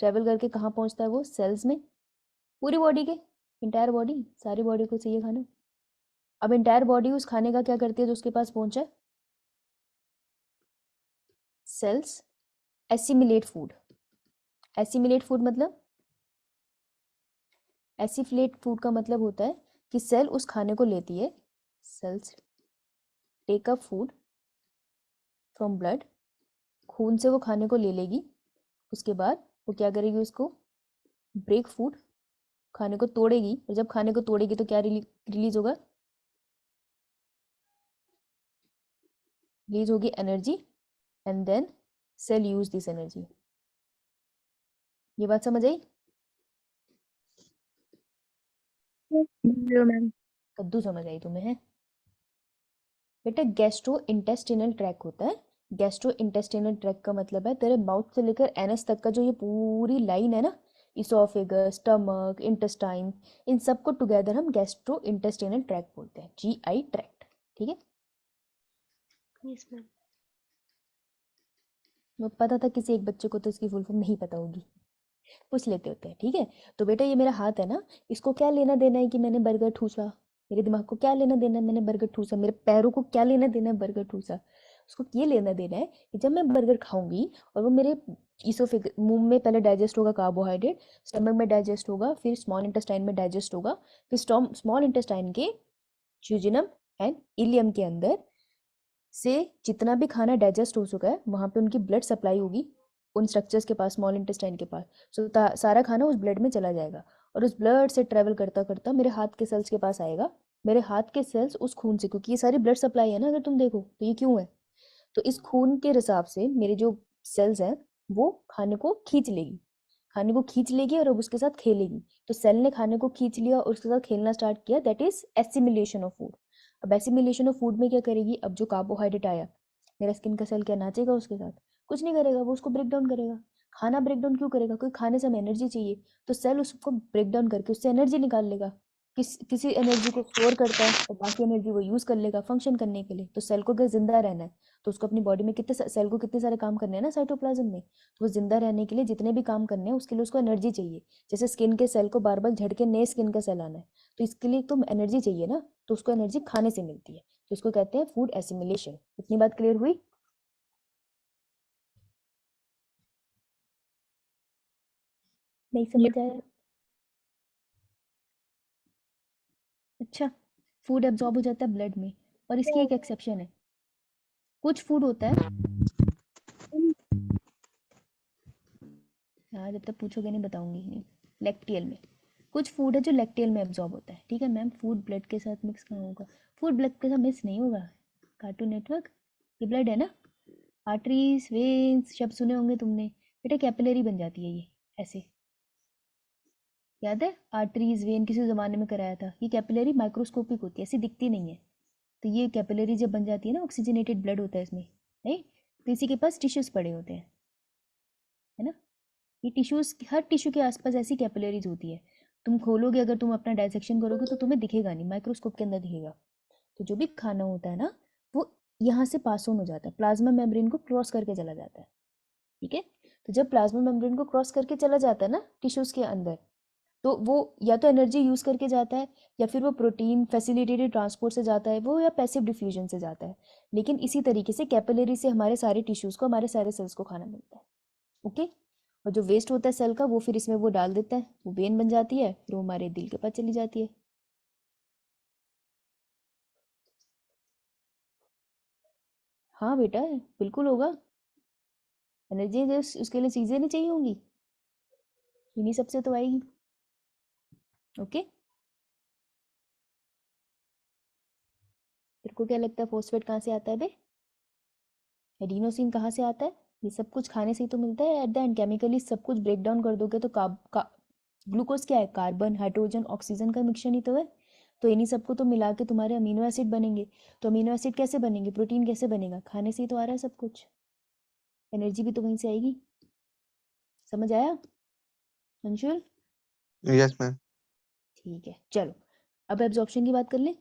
ट्रेवल करके कहाँ पहुँचता है वो सेल्स में, पूरी बॉडी के, इंटायर बॉडी, सारी बॉडी को चाहिए खाना। अब इंटायर बॉडी उस खाने का क्या करती है जो उसके पास पहुंचा है, cells assimilate food. Assimilate food मतलब, एसिफिलेट फूड का मतलब होता है कि सेल उस खाने को लेती है, cells take up food from blood, खून से वो खाने को ले लेगी, उसके बाद वो क्या करेगी, उसको ब्रेक फूड, खाने को तोड़ेगी, और जब खाने को तोड़ेगी तो क्या रिलीज होगा, रिलीज होगी energy, and then cell use this energy. ये बात समझ आई, मैम। कद्दू समझ आई तुम्हें है बेटा। गैस्ट्रो इंटेस्टिनल ट्रैक होता है, गैस्ट्रो इंटेस्टिनल ट्रैक का मतलब है तेरे माउथ से लेकर एनस तक का जो ये पूरी लाइन है ना, इसोफेगस, स्टमक, इंटेस्टाइन, इन सबको टुगेदर हम गैस्ट्रो इंटेस्टिनल ट्रैक बोलते हैं, जीआई ट्रैक्ट। ठीक है, यस मैम। मैं पता था किसी एक बच्चे को तो इसकी फुल फॉर्म नहीं पता होगी, पूछ लेते होते हैं। ठीक है, तो बेटा ये मेरा हाथ है ना, इसको क्या लेना देना है कि मैंने बर्गर ठूसा, मेरे दिमाग को क्या लेना देना है मैंने बर्गर ठूसा, मेरे पैरों को क्या लेना देना है बर्गर ठूसा, उसको ये लेना देना है कि जब मैं बर्गर खाऊंगी और वो मेरे इसोफेग मुंह में पहले डाइजेस्ट होगा कार्बोहाइड्रेट, स्टमक में डाइजेस्ट होगा, फिर स्मॉल इंटेस्टाइन में डाइजेस्ट होगा, फिर स्मॉल इंटेस्टाइन के ज्यूजिनम एंड इलियम के अंदर से जितना भी खाना डाइजेस्ट हो चुका है वहाँ पे उनकी ब्लड सप्लाई होगी उन स्ट्रक्चर्स के पास, स्मॉल इंटेस्टाइन के पास। सो सारा खाना उस ब्लड में चला जाएगा, और उस ब्लड से ट्रेवल करता करता मेरे हाथ के सेल्स के पास आएगा। मेरे हाथ के सेल्स उस खून से, क्योंकि ये सारी ब्लड सप्लाई है ना, अगर तुम देखो तो ये क्यों है, तो इस खून के हिसाब से मेरे जो सेल्स हैं वो खाने को खींच लेगी, खाने को खींच लेगी और अब उसके साथ खेलेगी। तो सेल ने खाने को खींच लिया और उसके साथ खेलना स्टार्ट किया, that is assimilation of food. अब एसिमिलेशन ऑफ फूड में क्या करेगी, अब जो कार्बोहाइड्रेट आया मेरा स्किन का सेल क्या नाचेगा उसके साथ, कुछ नहीं करेगा, वो उसको ब्रेक डाउन करेगा। खाना ब्रेक डाउन क्यों करेगा, क्योंकि खाने से हमें एनर्जी चाहिए, तो सेल उसको ब्रेक डाउन करके उससे एनर्जी निकाल लेगा। किसी एनर्जी को स्टोर करता है और बाकी एनर्जी वो यूज कर लेगा फंक्शन करने के लिए। तो सेल को अगर जिंदा रहना है तो उसको अपनी बॉडी में सेल को कितने सारे काम करने हैं ना साइटोप्लाज्म में, तो वो जिंदा रहने के लिए जितने भी काम करने हैं उसके लिए उसको एनर्जी चाहिए। जैसे स्किन के सेल को बार बार झड़ के नए स्किन का सेल आना है, तो इसके लिए तो एनर्जी चाहिए ना, तो उसको एनर्जी खाने से मिलती है, तो इसको कहते हैं फूड एसिमिलेशन। इतनी बात क्लियर हुई, नहीं समझ आया? अच्छा, फूड एब्जॉर्ब हो जाता है ब्लड में, और इसकी एक एक्सेप्शन है, कुछ फूड होता है, हाँ जब तक पूछोगे नहीं बताऊंगी नहीं, लैक्टियल में कुछ फूड है जो लैक्टियल में एब्जॉर्ब होता है। ठीक है मैम, फूड ब्लड के साथ मिक्स कहाँ होगा, फूड ब्लड के साथ मिक्स नहीं होगा, कार्टून नेटवर्क, ये ब्लड है ना, आर्टरीज वेन्स शब्द सुने होंगे तुमने बेटा, कैपिलरी बन जाती है ये ऐसे, याद है आर्टरीज वेन किसी ज़माने में कराया था, ये कैपिलरी माइक्रोस्कोपिक होती है, ऐसी दिखती नहीं है। तो ये कैपिलरी जब बन जाती है ना, ऑक्सीजनेटेड ब्लड होता है इसमें, नहीं तो इसी के पास टिश्यूज पड़े होते हैं, है ना, ये टिश्यूज हर टिश्यू के आसपास ऐसी कैपिलरीज होती है। तुम खोलोगे अगर तुम अपना डायसेक्शन करोगे तो तुम्हें दिखेगा नहीं, माइक्रोस्कोप के अंदर दिखेगा। तो जो भी खाना होता है ना वो यहाँ से पास ऑन हो जाता है, प्लाज्मा मेम्ब्रेन को क्रॉस करके चला जाता है। ठीक है, तो जब प्लाज्मा मेम्ब्रेन को क्रॉस करके चला जाता है ना टिश्यूज के अंदर, तो वो या तो एनर्जी यूज करके जाता है, या फिर वो प्रोटीन फैसिलिटेटेड ट्रांसपोर्ट से जाता है वो, या पैसिव डिफ्यूजन से जाता है। लेकिन इसी तरीके से कैपिलरी से हमारे सारे टिश्यूज को, हमारे सारे सेल्स को खाना मिलता है। ओके, और जो वेस्ट होता है सेल का वो फिर इसमें वो डाल देता है, वो वेन बन जाती है, फिर वो हमारे दिल के पास चली जाती है। हाँ बेटा, बिल्कुल होगा। एनर्जी उसके लिए चीजें नहीं चाहिए होंगी, इन्हीं सबसे तो आएगी। ओके, तेरे को क्या लगता है फॉस्फेट कहाँ से आता है बे? एडिनोसिन कहाँ से आता है? ये सब कुछ खाने से ही तो मिलता है। एट द एंड केमिकली सब कुछ ब्रेक डाउन कर दोगे तो ग्लूकोज क्या है? कार्बन, हाइड्रोजन, ऑक्सीजन का मिक्सचर ही तो है। तो इन्हीं सबको तो मिला के तुम्हारे अमीनो एसिड बनेंगे। तो अमीनो एसिड कैसे बनेंगे, प्रोटीन कैसे बनेगा? खाने से ही तो आ रहा है सब कुछ। एनर्जी भी तो वहीं से आएगी। समझ आया अंशुल? Yes ma'am. ठीक है, चलो अब एब्जॉर्प्शन की बात कर ले।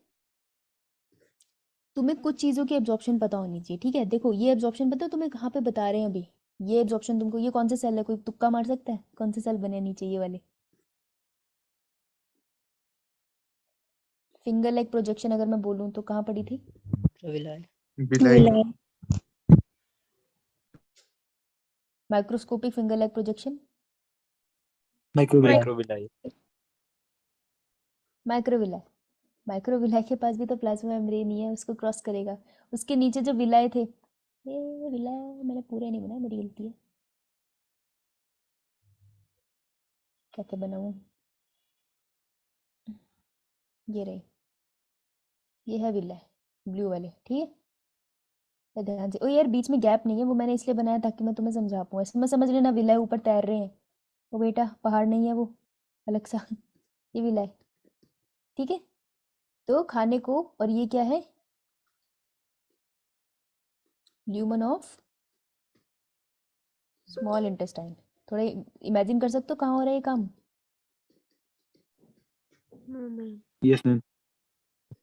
तुम्हें कुछ चीज़ों की एब्जॉर्प्शन पता होनी चाहिए। ठीक है, देखो ये एब्जॉर्प्शन पता है तुम्हें कहाँ पे बता रहे हैं अभी? ये एब्जॉर्प्शन तुमको, ये कौन से सेल है, कोई तुक्का मार सकता है कौन से सेल बने नीचे ये वाले? फिंगर लाइक प्रोजेक्शन अगर मैं बोलूँ तो कहाँ पड़ी थी? Villi. Microscopic finger like projection, microvilli. Microvilli. Microvilli के पास भी तो प्लाज्मा मेम्ब्रेन ही है, उसको क्रॉस करेगा। उसके नीचे जो विलाय थे, ये विलाय मैंने पूरे नहीं बनाया, मेरी गलती है। कैसे बनाऊँ? ये रही, ये है विलाय ब्लू वाले। ठीक है, तो ध्यान से। ओ यार बीच में गैप नहीं है, वो मैंने इसलिए बनाया ताकि मैं तुम्हें समझा पाऊँ। ऐसे मैं समझ लेना विलाय ऊपर तैर रहे हैं, वो बेटा पहाड़ नहीं है वो, अलग सा ये विलाय। ठीक है, तो खाने को, और ये क्या है? Lumen of small intestine. थोड़ा इमेजिन कर सकते हो कहाँ हो रहा है ये काम? Yes ma'am.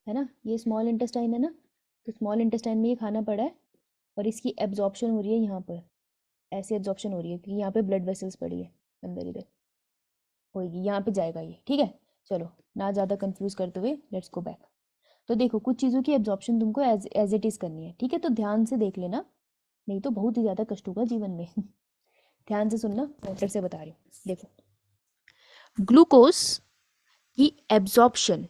है ना, ये स्मॉल इंटेस्टाइन है ना, तो स्मॉल इंटेस्टाइन में ये खाना पड़ा है, और इसकी एब्जॉर्प्शन हो रही है यहाँ पर। ऐसे एब्जॉर्प्शन हो रही है क्योंकि यहाँ पे ब्लड वेसल्स पड़ी है अंदर, इधर होगी, यहाँ पे जाएगा ये। ठीक है, चलो ना ज़्यादा कंफ्यूज करते हुए लेट्स गो बैक। तो देखो कुछ चीज़ों की एब्जॉर्प्शन तुमको एज इट इज़ करनी है। ठीक है, तो ध्यान से देख लेना, नहीं तो बहुत ही ज़्यादा कष्ट होगा जीवन में ध्यान से सुनना, मैं फिर से बता रही हूँ। देखो ग्लूकोज की एब्जॉर्प्शन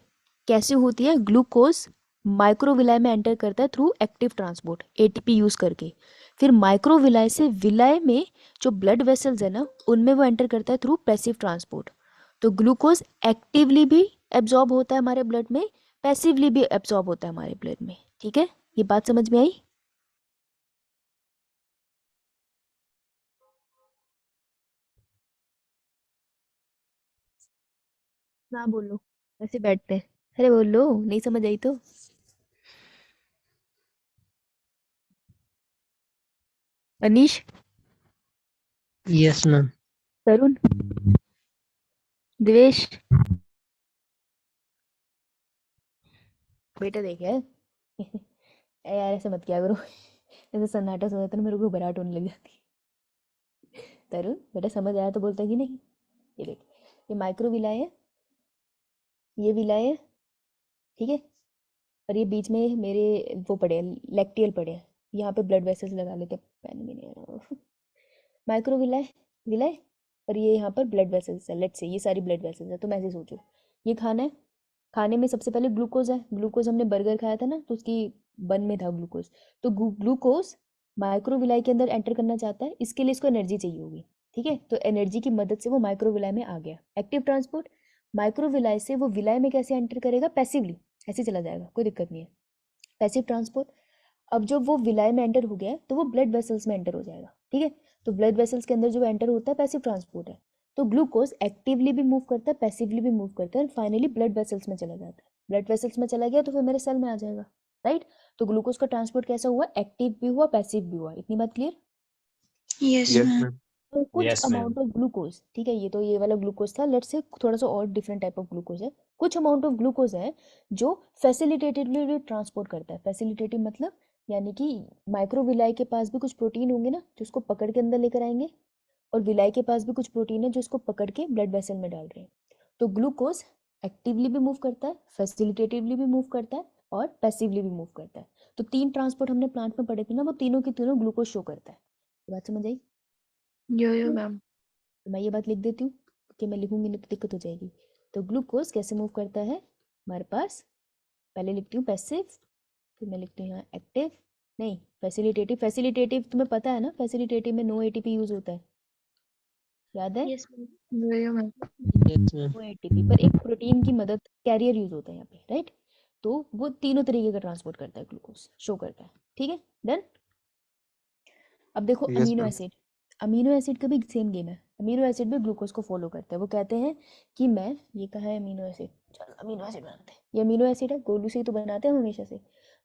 कैसे होती है? ग्लूकोज माइक्रोविलाय में एंटर करता है through active transport, ATP use करके। फिर माइक्रोविलाय से विलाय में जो ब्लड वेसल्स है ना, उनमें वो एंटर करता है थ्रू पैसिव ट्रांसपोर्ट। तो ग्लूकोज एक्टिवली भी एब्जॉर्ब होता है हमारे ब्लड में, पैसिवली भी एब्जॉर्ब होता है हमारे ब्लड में। ठीक है, ये बात समझ में आई? ना बोलो, ऐसे बैठते हैं। अरे बोलो, नहीं समझ आई तो। Anish, Yes, ma'am. तरुण, दिवेश, बेटा देख यार ए यार ऐसे मत किया करो ऐसे सन्नाटा सुना तो ना मेरे को घबराहट होने लग जाती है। तरुण बेटा समझ आया तो बोलता कि नहीं? ये देख, ये माइक्रो विलाय है, ये विलाय है। ठीक है, और ये बीच में मेरे वो पड़े हैं, लैक्टियल पड़े हैं। यहाँ पे ब्लड वेसल्स लगा लेते हैं, पेन भी नहीं आ रहा माइक्रो विलाय, विलाय, और ये यहाँ पर ब्लड वेसल्स है। लेट्स से ये सारी ब्लड वेसल्स है। तुम ऐसे सोचो, ये खाना है, खाने में सबसे पहले ग्लूकोज है। ग्लूकोज हमने बर्गर खाया था ना, तो उसकी बन में था ग्लूकोज। तो ग्लूकोज माइक्रोविलाय के अंदर एंटर करना चाहता है, इसके लिए इसको एनर्जी चाहिए होगी। ठीक है, तो एनर्जी की मदद से वो माइक्रोविलाय में आ गया। एक्टिव ट्रांसपोर्ट, माइक्रोविलाय से वो विलाय में कैसे एंटर करेगा? पैसिवली, ऐसे चला जाएगा, कोई दिक्कत नहीं है। पैसिव ट्रांसपोर्ट, अब जब वो विलाय में एंटर हो गया तो वो ब्लड वेसल्स में एंटर हो जाएगा। ठीक है, तो ब्लड वेसल्स के अंदर जो एंटर होता है पैसिव ट्रांसपोर्ट है। तो ग्लूकोज एक्टिवली भी मूव करता है, पैसिवली भी मूव करता है, और फाइनली ब्लड वेसल्स में चला जाता है। ब्लड वेसल्स में चला गया तो फिर मेरे सेल में आ जाएगा। राइट, तो ग्लूकोज का ट्रांसपोर्ट कैसा हुआ? एक्टिव भी हुआ, पैसिव भी हुआ। इतनी बात clear? Yes yes ma'am. Ma'am. तो कुछ Yes, ma'am. Amount of glucose, ठीक है, ये तो ये वाला ग्लूकोज था। लेट्स से थोड़ा सा और डिफरेंट टाइप ऑफ ग्लूकोज है। कुछ अमाउंट ऑफ ग्लूकोज है जो फैसिलिटेटिवली ट्रांसपोर्ट करता है। फैसिलिटेटिव मतलब यानी कि माइक्रोविलाई के पास भी कुछ प्रोटीन होंगे ना जो उसको पकड़ के अंदर लेकर आएंगे, और विलाई के पास भी कुछ प्रोटीन है जो इसको पकड़ के ब्लड वेसल में डाल रहे हैं। तो ग्लूकोज एक्टिवली भी मूव करता है, फैसिलिटेटिवली भी मूव करता है और पैसिवली भी मूव करता है। तो 3 ट्रांसपोर्ट हमने प्लांट में पढ़े थे ना, वो तीनों की तीनों ग्लूकोज शो करता है। ये बात समझ आई? यो मैम। तो मैं ये बात लिख देती हूँ कि मैं लिखूंगी नहीं तो दिक्कत हो जाएगी। तो ग्लूकोज कैसे मूव करता है हमारे पास, पहले लिखती हूँ पैसिव, फिर मैं लिखती हूँ यहाँ एक्टिव, नहीं फैसिलिटेटिव। फैसिलिटेटिव तुम्हें पता है ना, फैसिलिटेटिव में नो एटीपी यूज होता है, याद है? Yes, ma'am. Yo ma'am. Yes, ma'am. वो एटीपी पर एक प्रोटीन की मदद, कैरियर यूज होता है यहाँ पे, राइट? तो वो तीनों तरीके का ट्रांसपोर्ट करता है, ग्लूकोज शो करता है। ठीक है, डन। अब देखो Yes, amino ma'am. Acid, amino acid का भी सेम गेम है। अमीनो एसिड भी ग्लूकोज को फॉलो करता है। वो कहते हैं कि मैं, ये कहा है अमीनो एसिड, चलो अमीनो एसिड बनाते हैं। ये अमीनो एसिड है, गोलू से ही तो बनाते हैं हम हमेशा से।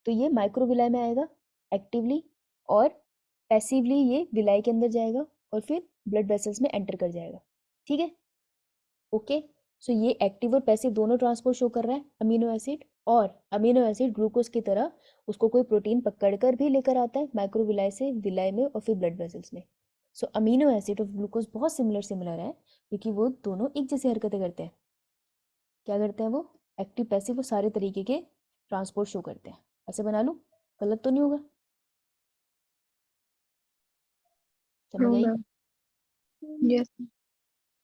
तो ये माइक्रोविलाई में आएगा एक्टिवली, और पैसिवली ये विलाई के अंदर जाएगा और फिर ब्लड वेसल्स में एंटर कर जाएगा। ठीक है, ओके। सो ये एक्टिव और पैसिव दोनों ट्रांसपोर्ट शो कर रहा है अमीनो एसिड, और अमीनो एसिड ग्लूकोज की तरह उसको कोई प्रोटीन पकड़कर भी लेकर आता है माइक्रोविलाई से विलाई में और फिर ब्लड वेसल्स में। सो अमीनो एसिड और ग्लूकोज बहुत सिमिलर है, क्योंकि वो दोनों एक जैसी हरकतें करते हैं। क्या करते हैं वो? एक्टिव पैसिव, वो सारे तरीके के ट्रांसपोर्ट शो करते हैं। ऐसे बना लूँ, गलत तो नहीं होगा? समझ आई? यस।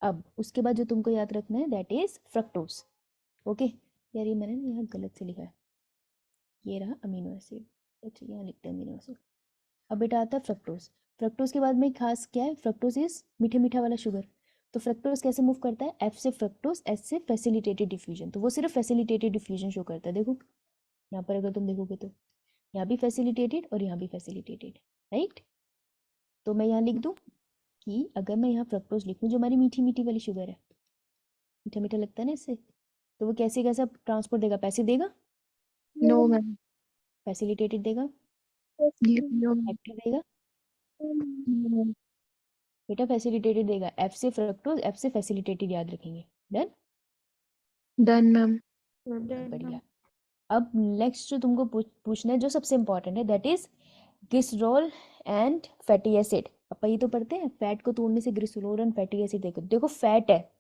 अब उसके बाद जो तुमको याद रखना है दैट इज फ्रक्टोज। ओके यार, ये मैंने ना यहाँ गलत से लिखा है, ये रहा अमीनो एसिड। अच्छा, यहाँ लिखते हैं अमीनो एसिड। अब बेटा आता है फ्रक्टोज। फ्रक्टोज के बाद में खास क्या है, फ्रक्टोज इज मीठे मीठा वाला शुगर। तो फ्रक्टोज कैसे मूव करता है? एफ से फ्रक्टोज, एस से फैसिलिटेटेड डिफ्यूजन। तो वो सिर्फ फैसिलिटेटेड डिफ्यूजन शो करता है। देखो यहाँ पर अगर तुम देखोगे तो यहाँ भी फैसिलिटेटेड और यहाँ भी फैसिलिटेटेड, राइट? तो मैं यहाँ लिख दूँ कि अगर मैं यहाँ फ्रक्टोज लिखूँ, जो हमारी मीठी मीठी वाली शुगर है, मीठा मीठा लगता है ना इससे, तो वो कैसे कैसा ट्रांसपोर्ट देगा? पैसिव देगा, नो मैम। फैसिलिटेटेड देगा, यो मैम। एक्टिव देगा? बेटा फैसिलिटेटेड देगा। एफ से फ्रक्टोज, एफ से फैसिलिटेटेड, याद रखेंगे। डन? Done ma'am. बढ़िया। अब नेक्स्ट जो तुमको पूछना है, जो सबसे इंपॉर्टेंट है, that is glycerol and fatty acid. अपन ये तो पढ़ते हैं, फैट को तोड़ने से ग्लिसरॉल एंड फैटी एसिड। देखो देखो फैट है,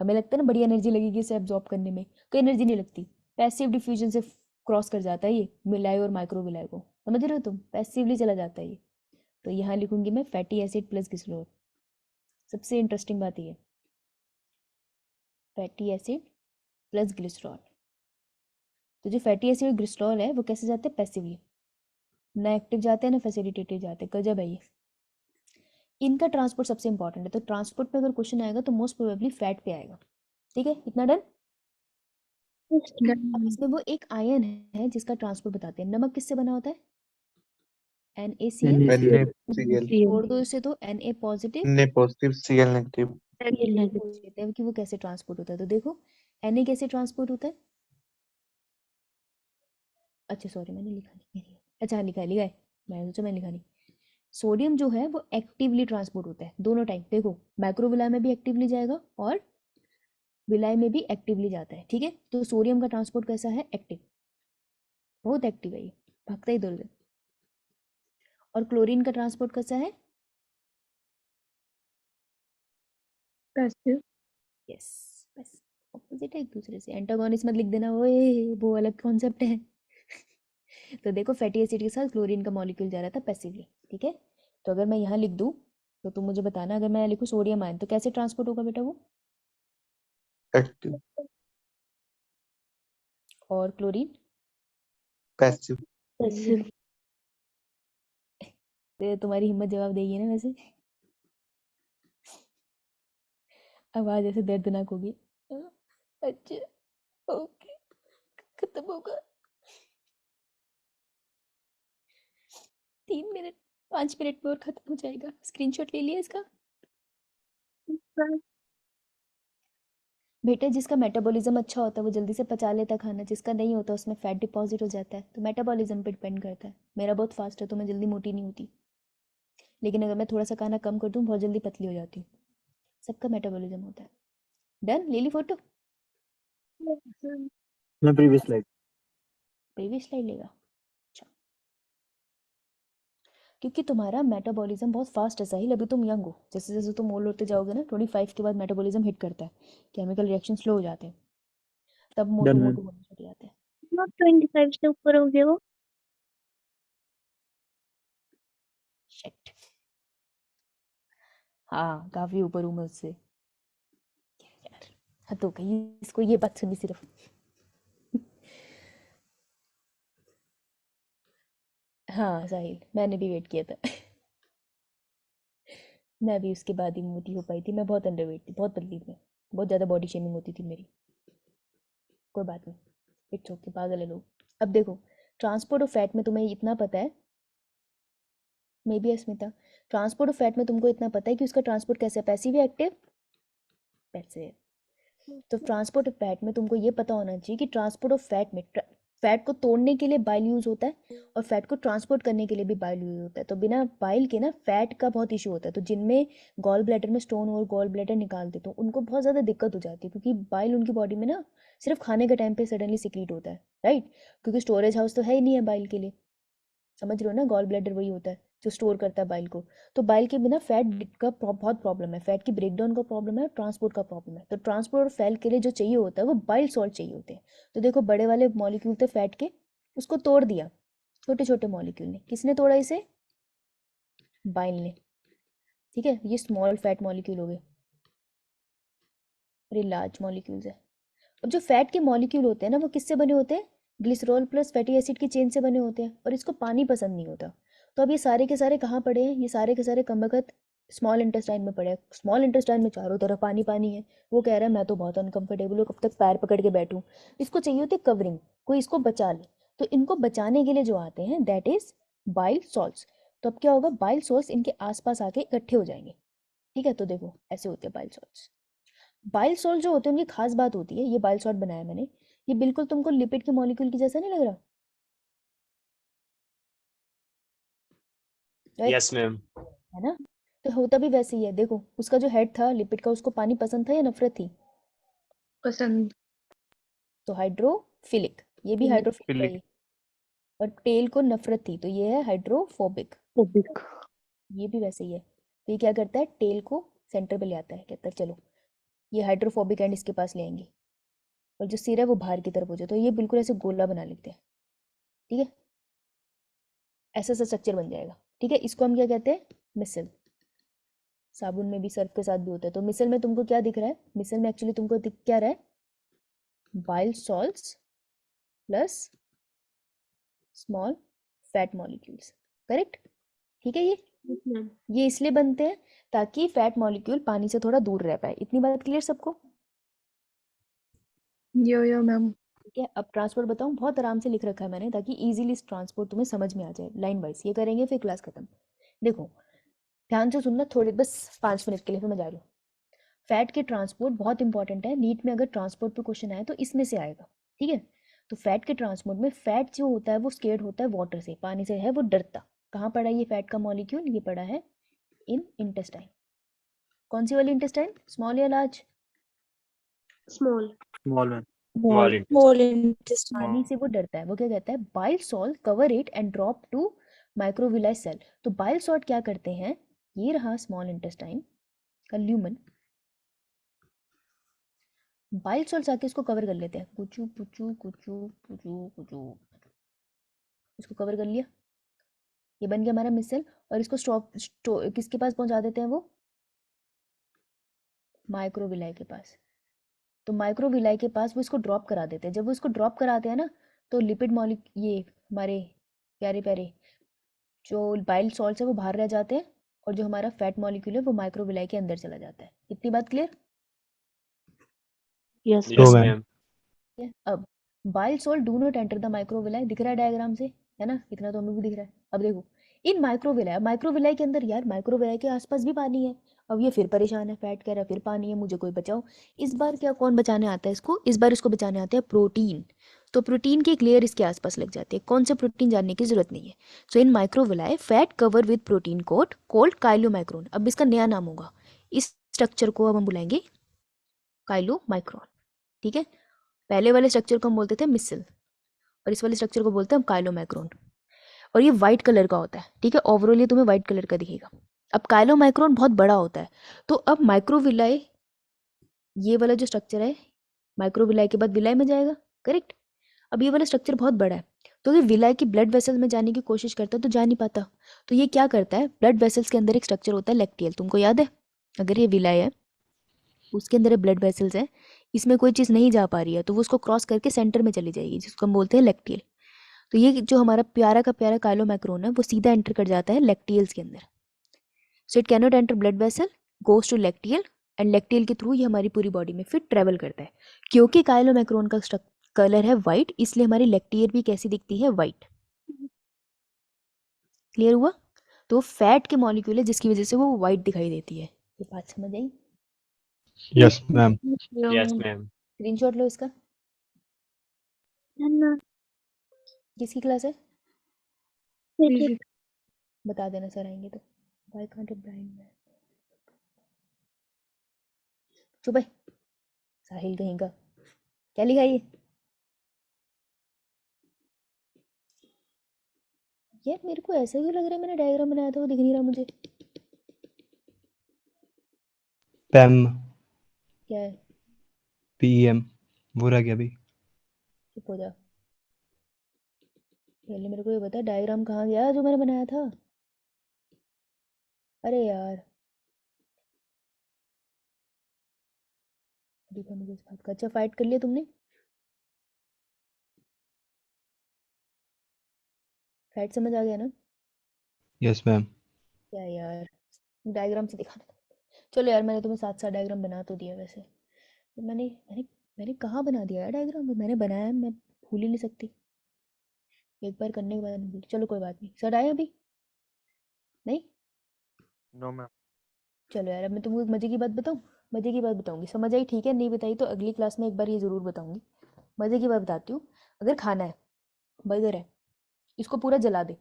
हमें लगता है ना बड़ी एनर्जी लगेगी इसे एब्जॉर्ब करने में, कोई एनर्जी नहीं लगती। पैसिव डिफ्यूजन से क्रॉस कर जाता है ये मिलाई और माइक्रोविलाई को, समझ रहे हो तुम? पैसिवली चला जाता है ये। तो यहाँ लिखूंगी मैं फैटी एसिड प्लस ग्लिसरॉल। सबसे इंटरेस्टिंग बात ये, फैटी एसिड प्लस ग्लिसरॉल। तो जो फैटी एसिड और ग्लिसरॉल है वो कैसे जाते हैं? पैसिवली, ना एक्टिव जाते हैं ना फैसिलिटेटेड जाते हैं। गजब है ये। इनका ट्रांसपोर्ट सबसे इंपॉर्टेंट है। तो ट्रांसपोर्ट पे अगर क्वेश्चन आएगा तो मोस्ट प्रोबेबली फैट पे आएगा। ठीक है, इतना डन? अब इसमें वो एक आयन है जिसका ट्रांसपोर्ट बताते हैं। नमक किससे बना होता है? NaCl। NaCl. छोड़ दो इसे तो Na positive, Na positive, Cl negative. पूछ लेते हैं कि वो कैसे ट्रांसपोर्ट होता है। तो देखो Na कैसे ट्रांसपोर्ट होता है? अच्छा सॉरी, मैंने लिखा नहीं। अच्छा हाँ, लिखा है, मैं सोचा मैंने लिखा नहीं। सोडियम जो है वो एक्टिवली ट्रांसपोर्ट होता है दोनों टाइम। देखो माइक्रोविलाई में भी एक्टिवली जाएगा और विलाई में भी एक्टिवली जाता है। ठीक है, तो सोडियम का ट्रांसपोर्ट कैसा है? एक्टिव, बहुत एक्टिव है ये, भागता ही इधर उधर। और क्लोरीन का ट्रांसपोर्ट कैसा है? पैसिव। यस, बस ऑपोजिट है एक दूसरे से। एंटागोनिस्ट मत लिख देना, वो अलग कॉन्सेप्ट है। तो देखो फैटी एसिड के साथ क्लोरीन का मॉलिक्यूल जा रहा था पैसिवली। ठीक है, तो अगर मैं यहाँ लिख दूँ तो तुम मुझे बताना, अगर मैं लिखूँ सोडियम आयन तो कैसे ट्रांसपोर्ट होगा बेटा वो? Active. और क्लोरीन? Passive. पैसिव। तुम्हारी हिम्मत जवाब देगी ना वैसे? आवाज ऐसे दर्दनाक होगी। अच्छा ओके, खत्म होगा। 3 मिनट, 5 मिनट में और खत्म हो जाएगा। स्क्रीनशॉट ले लिया इसका? बेटे जिसका मेटाबॉलिज्म अच्छा होता है वो जल्दी से पचा लेता है खाना, जिसका नहीं होता उसमें फैट डिपॉजिट हो जाता है। तो मेटाबॉलिज्म पे डिपेंड करता है। मेरा बहुत फास्ट है तो मैं जल्दी मोटी नहीं होती, लेकिन अगर मैं थोड़ा सा खाना कम कर दूँ बहुत जल्दी पतली हो जाती हूँ। सबका मेटाबॉलिज्म होता है। डन? ले ली फोटो? मैं प्रीवियस स्लाइड प्रीवियस स्लाइड लेगा? क्योंकि तुम्हारा मेटाबॉलिज्म बहुत फास्ट है साहिल, अभी तुम यंग हो, जैसे जैसे तुम ओल्ड होते जाओगे ना 25 के बाद मेटाबॉलिज्म हिट करता है, केमिकल रिएक्शन स्लो हो जाते हैं, तब मोटू Done, ma'am. मोटू होने चले जाते हैं। नॉट 25 से ऊपर हो गया वो। शिट, हाँ काफी ऊपर हूँ मैं उससे यार। हाँ तो कहीं इसको ये बात सुनी सिर्फ। हाँ साहिल, मैंने भी वेट किया था। मैं भी उसके बाद ही मोटी हो पाई थी, मैं बहुत अंडरवेट थी, बहुत पतली थी मैं, बहुत ज़्यादा बॉडी शेमिंग होती थी मेरी। कोई बात नहीं, इट्स ओके, पागल है लोग। अब देखो, ट्रांसपोर्ट ऑफ फैट में तुम्हें इतना पता है, may be Asmita, transport of fat में तुमको इतना पता है कि उसका ट्रांसपोर्ट कैसे है, पैसिव या एक्टिव? पैसिव। तो ट्रांसपोर्ट ऑफ फैट में तुमको ये पता होना चाहिए कि ट्रांसपोर्ट ऑफ फैट में फैट को तोड़ने के लिए बाइल यूज होता है और फैट को ट्रांसपोर्ट करने के लिए भी बाइल यूज होता है। तो बिना बाइल के ना फैट का बहुत इशू होता है। तो जिनमें गॉल ब्लैडर में स्टोन और गॉल ब्लैडर निकालते तो उनको बहुत ज़्यादा दिक्कत हो जाती है, क्योंकि बाइल उनकी बॉडी में ना सिर्फ खाने के टाइम पे सडनली सिक्रीट होता है, राइट? क्योंकि स्टोरेज हाउस तो है ही नहीं है बाइल के लिए, समझ रहे हो ना? गॉल ब्लैडर वही होता है जो स्टोर करता है बाइल को। तो बाइल के बिना फैट का बहुत प्रॉब्लम है, फैट की ब्रेकडाउन का प्रॉब्लम है, ट्रांसपोर्ट का प्रॉब्लम है। तो ट्रांसपोर्ट और फैट के लिए जो चाहिए होता है वो बाइल सॉल्ट चाहिए होते हैं। तो देखो, बड़े वाले मॉलिक्यूल थे फैट के, उसको तोड़ दिया छोटे छोटे मॉलिक्यूल ने। किसने तोड़ा इसे? बाइल ने, ठीक है? ये स्मॉल फैट मॉलिक्यूल हो गए और ये लार्ज मॉलिक्यूल्स है। अब जो फैट के मॉलिक्यूल होते हैं ना, वो किससे बने होते हैं? ग्लिसरॉल प्लस फैटी एसिड की चेन से बने होते हैं, और इसको पानी पसंद नहीं होता। तो अब ये सारे के सारे कहाँ पड़े हैं? ये सारे के सारे कमबख्त स्मॉल इंटेस्टाइन में पड़े हैं। स्मॉल इंटेस्टाइन में चारों तरफ पानी पानी है। वो कह रहा है मैं तो बहुत अनकंफर्टेबल हूँ, कब तक पैर पकड़ के बैठूं। इसको चाहिए होती है कवरिंग, कोई इसको बचा ले। तो इनको बचाने के लिए जो आते हैं दैट इज बाइल सॉल्ट्स। तो अब क्या होगा? बाइल सॉल्ट्स इनके आसपास आके इकट्ठे हो जाएंगे, ठीक है? तो देखो ऐसे होते हैं बाइल सॉल्ट्स। बाइल सॉल्ट जो होते हैं उनकी खास बात होती है, ये बाइल सॉल्ट बनाया मैंने, ये बिल्कुल तुमको लिपिड के मॉलिक्यूल की जैसा नहीं लग रहा? Right, yes ma'am. है ना? तो होता भी वैसे ही है। देखो, उसका जो हेड था लिपिड का, उसको पानी पसंद था या नफरत थी? पसंद। तो हाइड्रोफिलिक, ये भी हाइड्रोफिलिक है ये। और टेल को नफरत थी, तो ये है हाइड्रोफोबिक। फोबिक। ये भी वैसे ही है। तो ये क्या करता है? टेल को सेंटर पे ले आता है, कहता है चलो ये हाइड्रोफोबिक एंड इसके पास ले आएंगे, और जो सिर है वो बाहर की तरफ हो जाए। तो ये बिल्कुल ऐसे गोला बना लेते हैं, ठीक है? ऐसा सा स्ट्रक्चर बन जाएगा, ठीक है? इसको हम क्या कहते हैं? मिसल। साबुन में भी सर्फ के साथ भी होता है। तो मिसल में तुमको क्या दिख रहा है? मिसल में एक्चुअली तुमको दिख क्या रहा है? Bile salts plus small fat molecules, correct? ठीक है? ये इसलिए बनते हैं ताकि फैट मॉलिक्यूल पानी से थोड़ा दूर रह पाए। इतनी बात क्लियर सबको? यो मैम। ठीक है, अब ट्रांसपोर्ट बताऊं? बहुत आराम से लिख रखा है मैंने, ताकि इजीली ट्रांसपोर्ट तुम्हें समझ में आ जाए लाइन वाइज। ये करेंगे फिर क्लास खत्म। देखो ध्यान से सुनना, थोड़ी बस 5 मिनट के लिए, फिर मैं जा रही हूँ। फैट के ट्रांसपोर्ट बहुत इंपॉर्टेंट है। नीट में अगर ट्रांसपोर्ट पे क्वेश्चन आए तो इसमें से आएगा, ठीक है? तो फैट के ट्रांसपोर्ट में फैट जो होता है वो स्केर्ड होता है वाटर से, पानी से है वो डरता। कहाँ पड़ा ये फैट का मॉलिक्यूल? ये पड़ा है इन इंटेस्टाइन। कौन सी वाली इंटेस्टाइन? स्मॉल या large? Small. Small one. Small intestine. पानी से वो डरता है। वो क्या कहता है? Bile salt cover it and drop to microvilli cell. तो बाइल सॉल्ट क्या करते हैं? ये रहा स्मॉल इंटेस्टाइन का ल्यूमन, बाइल सॉल्ट आके इसको कवर कर लेते हैं, कुचू पुचू कुचू पुचू कुचू, इसको कवर कर लिया। ये बन गया हमारा मिसल। और इसको किसके पास पहुंचा देते हैं? वो माइक्रोविलाई के पास। तो माइक्रोविलाई के पास वो इसको ड्रॉप करा देते हैं। जब वो इसको ड्रॉप कराते हैं ना, तो लिपिड मॉलिक्यूल, ये हमारे प्यारे प्यारे जो बाइल सॉल्ट है वो बाहर रह जाते हैं, और जो हमारा फैट मॉलिक्यूल है वो माइक्रोविलाई के अंदर चला जाता है। इतनी बात क्लियर? Yes yes ma'am. अब bile salt do not enter the microvilli, दिख रहा है डायग्राम से, है ना? इतना तो हमें भी दिख रहा है। अब देखो इन माइक्रोविलाई के अंदर, यार माइक्रोविलाई के आसपास भी पानी है। अब ये फिर परेशान है, फैट कह रहा है फिर पानी है, मुझे कोई बचाओ। इस बार क्या कौन बचाने आता है इसको? इस बार इसको बचाने आते हैं प्रोटीन। तो प्रोटीन की एक लेयर इसके आसपास लग जाती है। कौन से प्रोटीन जानने की जरूरत नहीं है। So in microvilli fat cover with protein coat called chylomicron. अब इसका नया नाम होगा, इस स्ट्रक्चर को अब हम बुलाएंगे काइलोमाइक्रोन, ठीक है? पहले वाले स्ट्रक्चर को हम बोलते थे मिसल, और इस वाले स्ट्रक्चर को बोलते हैं हम काइलोमाइक्रोन। और ये वाइट कलर का होता है, ठीक है। ओवरऑल ये तुम्हें वाइट कलर का दिखेगा। अब काइलोमाइक्रोन बहुत बड़ा होता है, तो अब माइक्रोविलाई, ये वाला जो स्ट्रक्चर है, माइक्रोविलाई के बाद विलाई में जाएगा, करेक्ट। अब ये वाला स्ट्रक्चर बहुत बड़ा है, तो ये विलाई की ब्लड वेसल्स में जाने की कोशिश करता है तो जा नहीं पाता। तो ये क्या करता है, ब्लड वेसल्स के अंदर एक स्ट्रक्चर होता है लैक्टियल, तुमको याद है। अगर ये विलाई है, उसके अंदर ब्लड वेसल्स है, इसमें कोई चीज़ नहीं जा पा रही है, तो वो उसको क्रॉस करके सेंटर में चली जाएगी, जिसको हम बोलते हैं लैक्टियल। तो ये जो हमारा प्यारा का प्यारा काइलोमाइक्रोन है, वो सीधा एंटर कर जाता है लैक्टियल्स के अंदर। So it cannot enter blood vessel, goes to lacteal, and lacteal के थ्रू ये हमारी पूरी बॉडी में फिर ट्रेवल करता है। क्योंकि काइलोमाइक्रोन का कलर है वाइट, इसलिए हमारी लैक्टियल भी कैसी दिखती है, वाइट। क्लियर हुआ। तो फैट के मॉलिक्यूल है जिसकी वजह से वो वाइट दिखाई देती है। ये बात समझ आई। Yes, ma'am. Yes, ma'am. Screenshot लो इसका। ना किसकी क्लास है, फिजिक्स बता देना सर आएंगे तो। Why can't a blind man? चुप है साहिल कहीं का। क्या लिखा है ये? यार मेरे को ऐसा क्यों लग रहा है मैंने डायग्राम बनाया था वो दिख नहीं रहा मुझे। PEM, क्या है? PEM. वो रह गया अभी. चुप हो जा। पहले मेरे को ये बता डायग्राम कहाँ गया जो मैंने बनाया था। अरे यार देखा मुझे इस बात का। अच्छा फाइट कर लिया तुमने, फाइट समझ आ गया ना। Yes, ma'am. क्या यार डायग्राम से दिखाना था। चलो यार मैंने तुम्हें साथ साथ डायग्राम बना तो दिया वैसे। तो मैंने मैंने मैंने कहाँ बना दिया यार डायग्राम, मैंने बनाया है, मैं भूल ही नहीं सकती। एक बार करने के बाद नहीं भूल। चलो कोई बात नहीं। सर आए अभी नहीं। No ma'am. चलो यार अब मैं तुमको एक मज़े की बात बताऊँ। मज़े की बात बताऊंगी, समझ आई ठीक है, नहीं बताई तो अगली क्लास में एक बार ये ज़रूर बताऊंगी। मज़े की बात बताती हूँ। अगर खाना है, बर्गर है, इसको पूरा जला दे,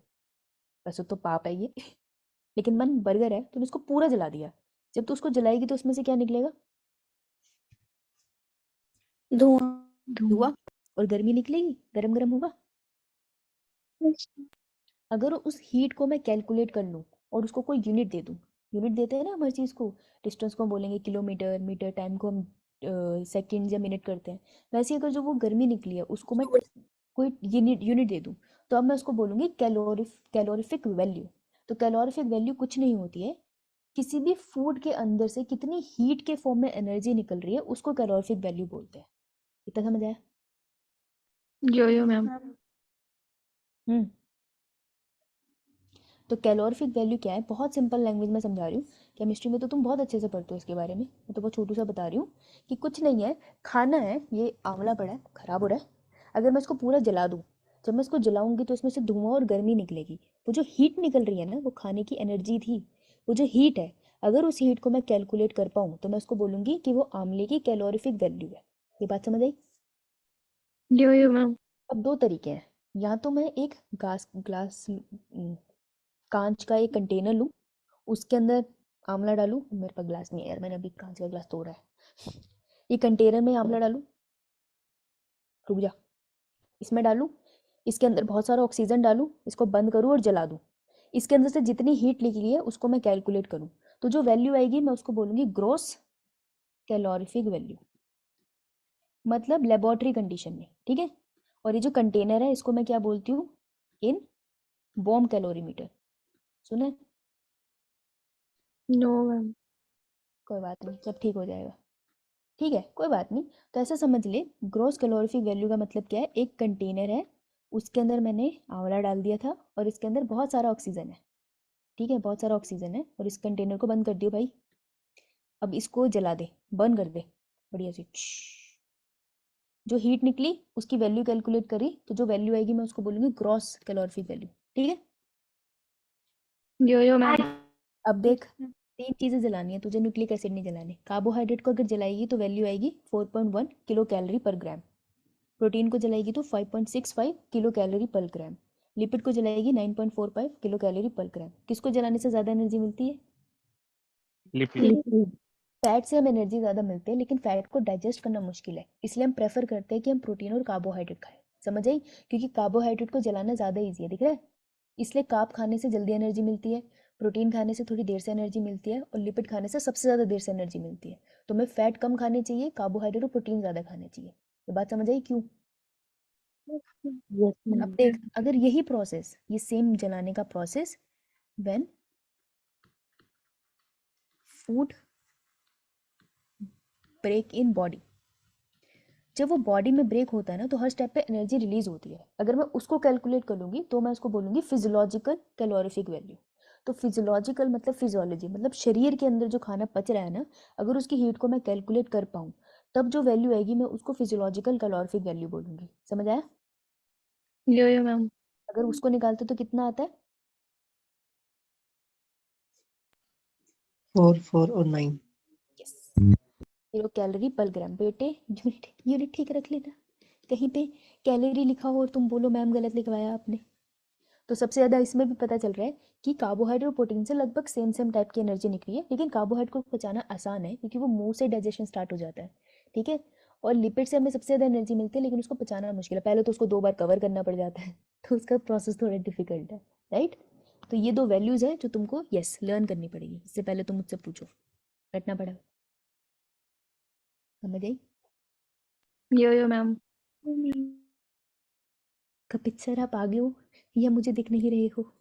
वैसे तो पाप है ये लेकिन मन बर्गर है, तूने इसको पूरा जला दिया। जब तू उसको जलाएगी तो उसमें से क्या निकलेगा, धुआं। धुआं, और गर्मी निकलेगी, गरम गरम होगा। अगर उस हीट को मैं कैलकुलेट कर लूँ और उसको कोई यूनिट दे दूँ, यूनिट देते हैं ना हम हर चीज़ को, डिस्टेंस को हम बोलेंगे किलोमीटर, मीटर, टाइम को हम सेकेंड या मिनट करते हैं। वैसे अगर जो वो गर्मी निकली है उसको मैं कोई यूनिट यूनिट दे दूँ, तो अब मैं उसको बोलूँगी कैलोरीफिक वैल्यू। तो कैलोरीफिक वैल्यू कुछ नहीं होती है, किसी भी फूड के अंदर से कितनी हीट के फॉर्म में एनर्जी निकल रही है उसको कैलोरीफिक वैल्यू बोलते हैं। इतना समझ आया। यो मैम। हम्म। तो कैलोरीफिक वैल्यू क्या है, बहुत सिंपल लैंग्वेज में समझा रही हूँ। केमिस्ट्री में तो तुम बहुत अच्छे से पढ़ते हो इसके बारे में, मैं तो बहुत छोटू सा बता रही हूँ कि कुछ नहीं है। खाना है, ये आंवला पड़ा है, खराब हो रहा है। अगर मैं इसको पूरा जला दूँ, जब मैं इसको जलाऊंगी तो इसमें से धुआं और गर्मी निकलेगी। वो जो हीट निकल रही है ना, वो खाने की एनर्जी थी। वो जो हीट है, अगर उस हीट को मैं कैलकुलेट कर पाऊँ तो मैं उसको बोलूँगी कि वो आंवले की कैलोरीफिक वैल्यू है। ये बात समझ आई। यो मैम। अब दो तरीके हैं, या तो मैं एक ग्लास कांच का एक कंटेनर लूँ, उसके अंदर आंवला डालूँ। मेरे पास ग्लास नहीं है यार, मैंने अभी कांच का ग्लास तोड़ा है। ये कंटेनर में आंवला डालूँ, रुक जा, इसमें डालूँ, इसके अंदर बहुत सारा ऑक्सीजन डालूँ, इसको बंद करूँ और जला दूँ। इसके अंदर से जितनी हीट निकली है उसको मैं कैलकुलेट करूँ, तो जो वैल्यू आएगी मैं उसको बोलूँगी ग्रॉस कैलोरीफिक वैल्यू, मतलब लेबोरेटरी कंडीशन में, ठीक है। और ये जो कंटेनर है इसको मैं क्या बोलती हूँ, इन बॉम्ब कैलोरीमीटर। सुना है? No ma'am. कोई बात नहीं, सब ठीक हो जाएगा, ठीक है कोई बात नहीं। तो ऐसा समझ ले, ग्रॉस कैलोरीफिक वैल्यू का मतलब क्या है, एक कंटेनर है, उसके अंदर मैंने आंवला डाल दिया था और इसके अंदर बहुत सारा ऑक्सीजन है, ठीक है, बहुत सारा ऑक्सीजन है, और इस कंटेनर को बंद कर दियो भाई। अब इसको जला दे, बंद कर दे बढ़िया से। जो हीट निकली उसकी वैल्यू कैलकुलेट करी, तो जो वैल्यू आएगी मैं उसको बोलूँगी ग्रॉस कैलोरीफिक वैल्यू, ठीक है। यो मैम। अब देख, तीन चीज़ें जलानी है तुझे, न्यूक्लिक एसिड नहीं जलाने। कार्बोहाइड्रेट को अगर जलाएगी तो वैल्यू आएगी 4.1 किलो कैलोरी पर ग्राम। प्रोटीन को जलाएगी तो 5.65 किलो कैलोरी पर ग्राम। लिपिड को जलाएगी 9.45 किलो कैलोरी पर ग्राम। किसको जलाने से ज़्यादा एनर्जी मिलती है? फैट से हम एनर्जी ज़्यादा मिलती है, लेकिन फैट को डाइजेस्ट करना मुश्किल है, इसलिए हम प्रेफर करते हैं कि हम प्रोटीन और कार्बोहाइड्रेट खाएं। समझ आई? क्योंकि कार्बोहाइड्रेट को जलाना ज़्यादा ईजी है, दिख रहा है। इसलिए कार्ब खाने से जल्दी एनर्जी मिलती है, प्रोटीन खाने से थोड़ी देर से एनर्जी मिलती है, और लिपिड खाने से सबसे ज़्यादा देर से एनर्जी मिलती है। तो हमें फैट कम खाने चाहिए, कार्बोहाइड्रेट और प्रोटीन ज़्यादा खाने चाहिए। ये बात समझ आई क्यों? यस अब मैम। देख, अगर यही प्रोसेस, ये सेम जलाने का process, when food break in body, जब वो बॉडी में ब्रेक होता है ना, तो हर स्टेप पे एनर्जी रिलीज होती है। अगर मैं उसको कैलकुलेट कर लूँगी तो मैं उसको बोलूँगी फिजियोलॉजिकल कैलोरीफिक वैल्यू। तो फिजियोलॉजिकल मतलब फिजियोलॉजी, मतलब शरीर के अंदर जो खाना पच रहा है ना, अगर उसकी हीट को मैं कैलकुलेट कर पाऊँ, तब जो वैल्यू आएगी मैं उसको फिजियोलॉजिकल कैलोरीफिक वैल्यू बोलूँगी। समझ आया? यो मैम। अगर उसको निकालते तो कितना आता है? 4, 4 और 9. यस, 0 कैलोरी पर ग्राम। बेटे यूनिट यूनिट ठीक रख लेना, कहीं पे कैलोरी लिखा हो और तुम बोलो मैम गलत लिखवाया आपने। तो सबसे ज़्यादा इसमें भी पता चल रहा है कि कार्बोहाइड्रेट और प्रोटीन से लगभग सेम सेम टाइप की एनर्जी निकली है, लेकिन कार्बोहाइड्रेट को पचाना आसान है क्योंकि वो मुंह से डाइजेशन स्टार्ट हो जाता है, ठीक है। और लिपिड से हमें सबसे ज़्यादा एनर्जी मिलती है, लेकिन उसको पचाना मुश्किल है, पहले तो उसको 2 बार कवर करना पड़ जाता है तो उसका प्रोसेस थोड़ा डिफिकल्ट है, राइट। तो ये 2 वैल्यूज़ है जो तुमको यस लर्न करनी पड़ेगी। इससे पहले तुम मुझसे पूछो, रटना पड़ेगा। समझ आई? यो मैम। कपित सर आप आगे हो या मुझे दिख नहीं रहे हो?